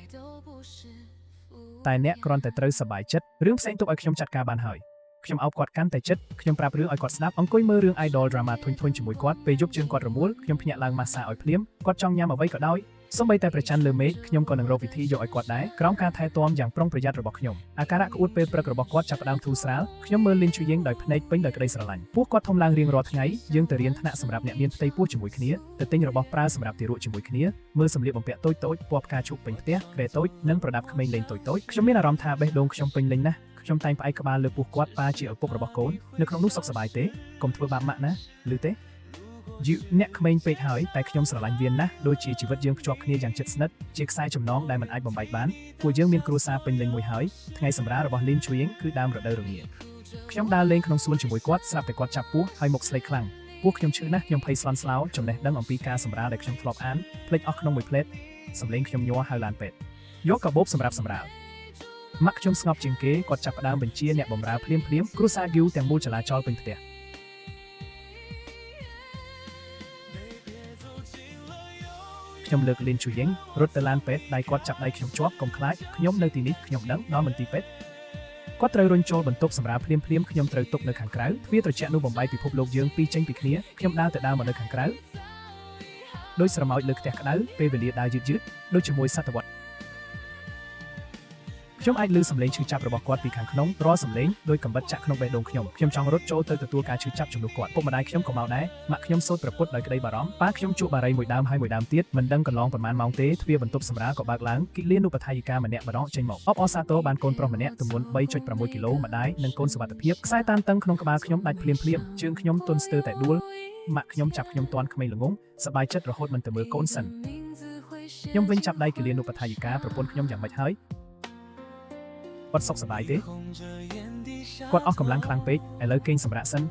តែអ្នកគ្រាន់តែត្រូវសប្បាយចិត្តរឿងផ្សេងទុកឲ្យខ្ញុំចាត់ការបានហើយខ្ញុំអោបគាត់កាន់តែចិត្តខ្ញុំប្រាប់រឿងឲ្យគាត់ស្ដាប់អង្គុយមើលរឿង idol drama ធុញជាមួយគាត់ពេលយប់ជើងគាត់រមួលខ្ញុំភ្ញាក់ឡើងម៉ាស្សាឲ្យភ្លាមគាត់ចង់ញ៉ាំអ្វីក៏ដោយសូម្បីតែប្រច័ណ្ឌលើមេឃខ្ញុំក៏នឹងរកវិធីយកឲ្យគាត់ដែរក្រោមការថែទាំយ៉ាងប្រុងប្រយ័ត្នរបស់ខ្ញុំអាការៈក្អួតពេលព្រឹករបស់គាត់ចាប់ផ្ដើមធូរស្រាលខ្ញុំមើល Lin Chuying ដោយភ្នែកពេញដោយក្តីស្រឡាញ់ពោះគាត់ធំឡើងរៀងរាល់ថ្ងៃយើងទៅរៀនថ្នាក់សម្រាប់អ្នកមានផ្ទៃពោះជាមួយគ្នាទៅទិញរបស់ប្រើសម្រាប់ទារកជាមួយគ្នាមើលសម្លៀកបំពាក់តូចៗពណ៌ផ្កាឈូកពេញផ្ទះក្រែតូចនិងប្រដាប់ក្មេងលេងតូចៗខ្ញុំមានអារម្មណ៍ថាបេះដូងខ្ញុំពេញលេញណាស់ខ្ញុំតែងផ្អែកក្បាលលើពោះគាត់ប៉ាជាឪពុករបស់កូននៅក្នុងនោះសុខសប្បាយទេកុំធ្វើបាបម៉ាក់ណាឮទេយូអ្នកក្មេងពេកហើយតែខ្ញុំស្រឡាញ់វាណាស់ដូចជាជីវិតយើងភ្ជាប់គ្នាយ៉ាងជិតស្និទ្ធជាខ្សែចំណងដែលមិនអាចបំបែកបានពួកយើងមានគ្រួសារពេញលេញមួយហើយថ្ងៃសម្រាលរបស់ Lin Chuying គឺដើមរដូវរងាខ្ញុំដើរលេងក្នុងសួនជាមួយគាត់ស្រាប់តែគាត់ចាប់ពោះហើយមុខស្លេកខ្លាំងពោះខ្ញុំឈឺណាស់ខ្ញុំភ័យស្លន់ស្លោចំណេះដឹងអំពីការសម្រាលដែលខ្ញុំធ្លាប់អានភ្លេចអស់ក្នុងមួយផ្លេតសម្លេងខ្ញុំញ័រហៅឡានពេទ្យយកកាបូបសម្រាប់សម្រាលម៉ាក់ខ្ញុំស្ងប់ជាងគេគាត់ចាប់ផ្ដើមបញ្ជាអ្នកបម្រើភ្លាមគ្រួសារហ្គូទាំងមូលចលាចលពេញផ្ទះខ្ញុំលើក Lin Chuying រត់ទៅឡានពេទ្យដៃគាត់ចាប់ដៃខ្ញុំជាប់កុំខ្លាចខ្ញុំនៅទីនេះខ្ញុំដឹងដល់មន្ទីរពេទ្យគាត់ត្រូវរុញចូលបន្ទប់សម្រាប់ភ្លាមខ្ញុំត្រូវទុកនៅខាងក្រៅទ្វារត្រជាក់នោះបំបីពិភពលោកយើងពីរចេញពីគ្នាខ្ញុំដើរទៅដើរមកនៅខាងក្រៅដោយស្រមោចលើផ្ទះក្តៅពេលវេលាដើរយឺតដូចជាមួយសតវត្សខ្ញុំអាចឮសំឡេងឈឺចាប់របស់គាត់ពីខាងក្នុងរាល់សំឡេងដោយកំបិតចាក់ក្នុងបេះដូងខ្ញុំចង់រត់ចូលទៅទទួលការឈឺចាប់ជំនួសគាត់ពុកម្ដាយខ្ញុំក៏មកដែរម៉ាក់ខ្ញុំសូត្រប្រពុតដោយក្តីបារម្ភប៉ាខ្ញុំជួបបារីមួយដើមហើយមួយដើមទៀតមិនដឹងកន្លងប្រមាណម៉ោងទេទ្វារបន្ទប់សម្រាលក៏បើកឡើងគិលានុបដ្ឋាយិកាម្នាក់ម្ដងចេញមកអបអរសាទរបានកូនប្រុសម្នាក់ទម្ងន់ 3.6 គីឡូម្ដាយនិងកូនសុវត្ថិភាពខ្សែតានតឹងក្នុងក្បាលខ្ញុំដាច់ភ្លាមជើងខ្ញុំទន់ស្ទើរតែដួល ម៉ាក់ខ្ញុំចាប់ខ្ញុំតាន់ក្មេងល្ងងសប្បាយចិត្តរហូតមិនទៅមើលកូនសិនខ្ញុំវិញចាប់ដៃគិលានុបដ្ឋាយិកាប្រពន្ធខ្ញុំយ៉ាងម៉េចហើយគាត់សុខសប្បាយទេគាត់អស់កម្លាំងខ្លាំងពេកឥឡូវគេងសម្រាកសិន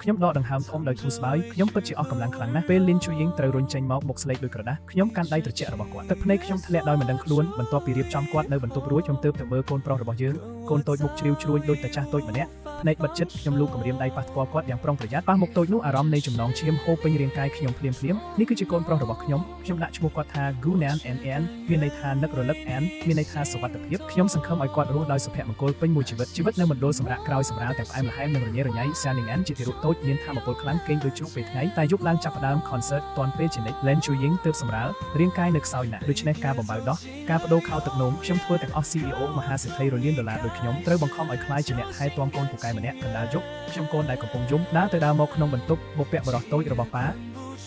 ខ្ញុំដកដង្ហើមធំដោយធូរស្បើយខ្ញុំពិតជាអស់កម្លាំងខ្លាំងណាស់ពេលលីនឈូយីងត្រូវរុញចេញមកមុខស្លេកដោយក្រដាស់ខ្ញុំកាន់ដៃត្រជាក់របស់គាត់ទឹកភ្នែកខ្ញុំធ្លាក់ដោយមិនដឹងខ្លួនបន្ទាប់ពីរៀបចំគាត់នៅបន្ទប់រួចខ្ញុំទើបទៅមើលកូនប្រុសរបស់យើងកូនតូចមុខជ្រាវជ្រួញដូចតាចាស់តូចម្នាក់ភ្នែកបិទជិតខ្ញុំលូកគម្រាមដៃប៉ះស្គាល់គាត់យ៉ាងប្រុងប្រយ័ត្នប៉ះមុខតូចនោះអារម្មណ៍នៃចំណងឈាមហូរពេញរាងកាយខ្ញុំភ្លាមនេះគឺជាកូនប្រុសរបស់ខ្ញុំដាក់ឈ្មោះគាត់ថា Gunan NN មានន័យថានឹករលឹក N មានន័យថាសុវត្ថិភាពខ្ញុំសង្ឃឹមឲ្យគាត់រស់ដោយសុភមង្គលពេញមួយជីវិតនៅមណ្ឌលសម្រាប់ក្រោយសម្រាលទាំងផ្អែមល្ហែមនិងរញ៉េរញ៉ៃ Shining N ជាទារកតូចមានថាមពលខ្លាំងគេងដូចជ្រូកពេលថ្ងៃតែយប់ឡើងចាប់ផ្ដើម concert តាន់ពេលជានិច្ច Len Chuying ទើបសម្រាលរាងកាយនៅខ្សោយណាស់ដូច្នេះការបំបៅដោះការបដូរខោទឹកនោមខ្ញុំធ្វើទាំងអស់ CEO មហាសេដ្ឋីរលានដុល្លារដូចខ្ញុំត្រូវបង្ខំឲ្យខ្លាយជាអ្នកថែទាំកូនពូកែម្នាក់កណ្ដាលយប់ខ្ញុំកូនដែលកំពុងយំដើរទៅដើរមកក្នុងបន្ទប់បុព្វបុរសតូចរបស់ប៉ា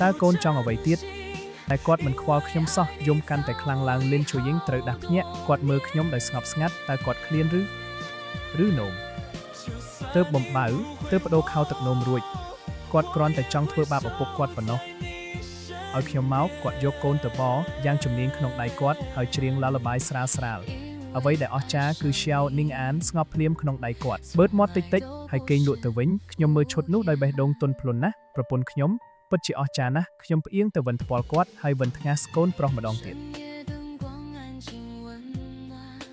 តើកូនចង់អ្វីទៀតតែគាត់មិនខ្វល់ខ្ញុំសោះយំកាន់តែខ្លាំងឡើងលិនឈូយីងត្រូវដាស់ភ្ញាក់គាត់មើលខ្ញុំដោយស្ងប់ស្ងាត់តើគាត់ឃ្លានឬនោមទើបបំបៅទើបបដូរខោទឹកនោមរួចគាត់គ្រាន់តែចង់ធ្វើបាបឪពុកគាត់ប៉ុណ្ណោះឲ្យខ្ញុំមកគាត់យកកូនទៅបយ៉ាងជំនាញក្នុងដៃគាត់ហើយច្រៀងឡាឡាបាយស្រាលអ្វីដែលអស្ចារ្យគឺXiao Ning Anស្ងប់ភ្លាមក្នុងដៃគាត់បឺតមាត់តិចហើយគេងលក់ទៅវិញខ្ញុំមើលឈុតនោះដោយបេះដូងទន់ភ្លន់ណាស់ប្រពន្ធខ្ញុំពិតជាអស្ចារ្យណាស់ខ្ញុំផ្អៀងទៅវិនថ្ពាល់គាត់ហើយវិនថ្ងាសកូនប្រុសម្ដងទៀត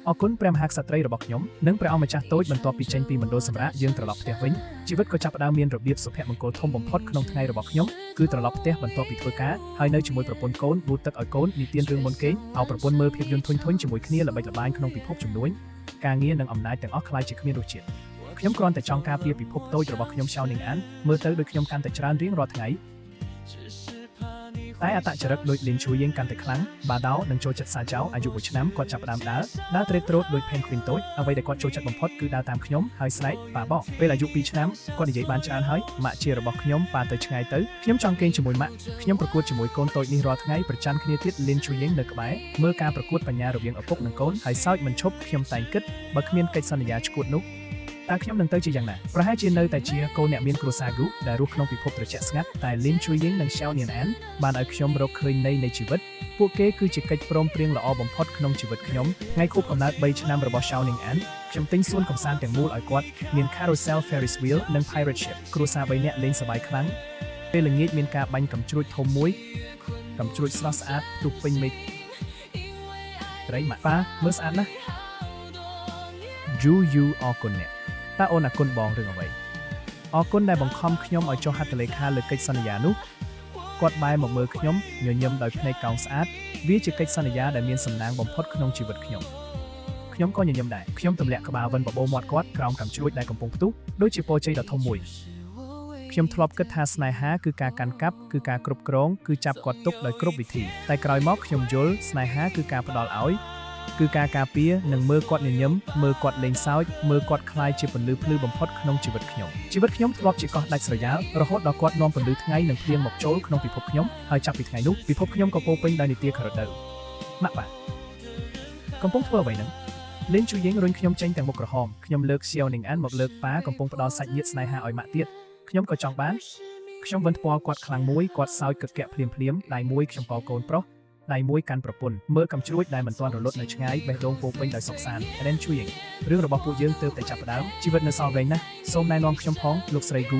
អរគុណព្រះមហាក្សត្រីរបស់ខ្ញុំនិងព្រះអង្គម្ចាស់តូចបន្ទាប់ពីចេញពីមណ្ឌលសម្រាកយើងត្រឡប់ផ្ទះវិញជីវិតក៏ចាប់ផ្ដើមមានរបៀបសុភមង្គលធំបំផុតក្នុងថ្ងៃរបស់ខ្ញុំគឺត្រឡប់ផ្ទះបន្ទាប់ពីធ្វើការហើយនៅជាមួយប្រពន្ធកូនបួតទឹកឲ្យកូននិទានរឿងមុនគេឲ្យប្រពន្ធមើលភាពយន្តធុញជាមួយគ្នាល្បីល្បាញក្នុងពិភពជំនួញការងារនិងអំណាចទាំងអស់คล้ายជាគ្មានរសជាតិខ្ញុំគ្រាន់តែចង់ការពារពិភពតូចរបស់ខ្ញុំXiao Ning Anមើលទៅដូចខ្ញុំកាន់តែច្រើនរៀងរាល់ថ្ងៃតែអត្តចរិតដូចលីនឈូយីងកាន់តែខ្លាំងបាដោនឹងចូលចិត្តសាចៅអាយុ1ឆ្នាំគាត់ចាប់ផ្ដើមដើរត្រេកត្រោតដូច Penguin តូចអ្វីដែលគាត់ចូលចិត្តបំផុតគឺដើរតាមខ្ញុំហើយស្លែកប៉ាបោពេលអាយុ2ឆ្នាំគាត់និយាយបានច្រើនហើយម៉ាក់ជារបស់ខ្ញុំប៉ាទៅឆ្ងាយទៅខ្ញុំចង់គេងជាមួយម៉ាក់ខ្ញុំប្រកួតជាមួយកូនតូចនេះរាល់ថ្ងៃប្រច័ណ្ឌគ្នាទៀតលីនឈូយីងនៅក្បែរមើលការប្រកួតបញ្ញារវាងឪពុកនិងកូនហើយសើចមិនឈប់ខ្ញុំតែងគិតបើគ្មានកិច្ចសន្យាឈ្គួតនោះតើខ្ញុំនឹងទៅជាយ៉ាងណាប្រហែលជានៅតែជាកូនអ្នកមានគ្រួសារ Gu ដែលរស់ក្នុងពិភពត្រជាក់ស្ងាត់តែ Lin Chuying និង Xiao Ning An បានឲ្យខ្ញុំរកឃើញនៃជីវិតពួកគេគឺជាកិច្ចព្រមព្រៀងល្អបំផុតក្នុងជីវិតខ្ញុំថ្ងៃខួបកំណើត3ឆ្នាំរបស់ Xiao Ning An ខ្ញុំទិញសួនកំសាន្តទាំងមូលឲ្យគាត់មាន Carousel Ferris Wheel និង Pirate Ship គ្រួសារ3នាក់លេងសប្បាយខ្លាំងពេលល្ងាចមានការបាញ់កំជ្រួចធំមួយកំជ្រួចស្រស់ស្អាតទូពេញមេឃត្រីម៉ាក់ប៉ាមើលស្អាតណាស់យូអរគុណអ្នកតើអូនអរគុណបងរឿងអ្វីអរគុណដែលបង្ខំខ្ញុំឲ្យចុះហត្ថលេខាលើកិច្ចសន្យានោះគាត់បែរមកមើលខ្ញុំញញឹមដោយភ្នែកកោងស្អាតវាជាកិច្ចសន្យាដែលមានសំណាងបំផុតក្នុងជីវិតខ្ញុំក៏ញញឹមដែរខ្ញុំទម្លាក់ក្បាលវិនបបោមាត់គាត់ក្រោមកាំជ្រួចដែលកំពុងផ្ទុះដូចជាពរជ័យដ៏ធំមួយខ្ញុំធ្លាប់គិតថាស្នេហាគឺការកាន់កាប់គឺការគ្រប់គ្រងគឺចាប់គាត់ទុកដោយគ្រប់វិធីតែក្រោយមកខ្ញុំយល់ស្នេហាគឺការផ្ដល់ឲ្យគឺការការពារនិងមើលគាត់ញញឹមមើលគាត់លេងសើចមើលគាត់คล้ายជាពន្លឺភ្លឺបំផុតក្នុងជីវិតខ្ញុំធ្លាប់ជាកោះដាច់ស្រយាលរហូតដល់គាត់នាំពន្លឺថ្ងៃនិងភ្លៀងមកចូលក្នុងពិភពខ្ញុំហើយចាប់ពីថ្ងៃនោះពិភពខ្ញុំក៏ពោពេញដោយនីតិខរដូវម៉ាក់ប៉ាកំពុងធ្វើអ្វីហ្នឹងលីនឈូយីងរុញខ្ញុំចេញទាំងមុខក្រហមខ្ញុំលើកXiao Ning Anមកលើកប៉ាកំពុងផ្ដល់សាច់ញាតិស្នេហាឲ្យម៉ាក់ទៀតខ្ញុំក៏ចង់បានខ្ញុំវិនថ្ពាល់គាត់ខ្លាំងមួយគាត់សើចកឹកកាក់ភ្លាមដៃមួយខ្ញុំកោកូនប្រុសដៃមួយកាន់ប្រពន្ធមើលកំជ្រួចដែលមិនទាន់រលត់នៅឆ្ងាយបេះដូងពោពេញដោយសុខសាន្ត Len Chuying រឿងរបស់ពួកយើងទើបតែចាប់ផ្ដើមជីវិតនៅសល់វែងណាស់សូមណែនាំខ្ញុំផងលោកស្រី Gu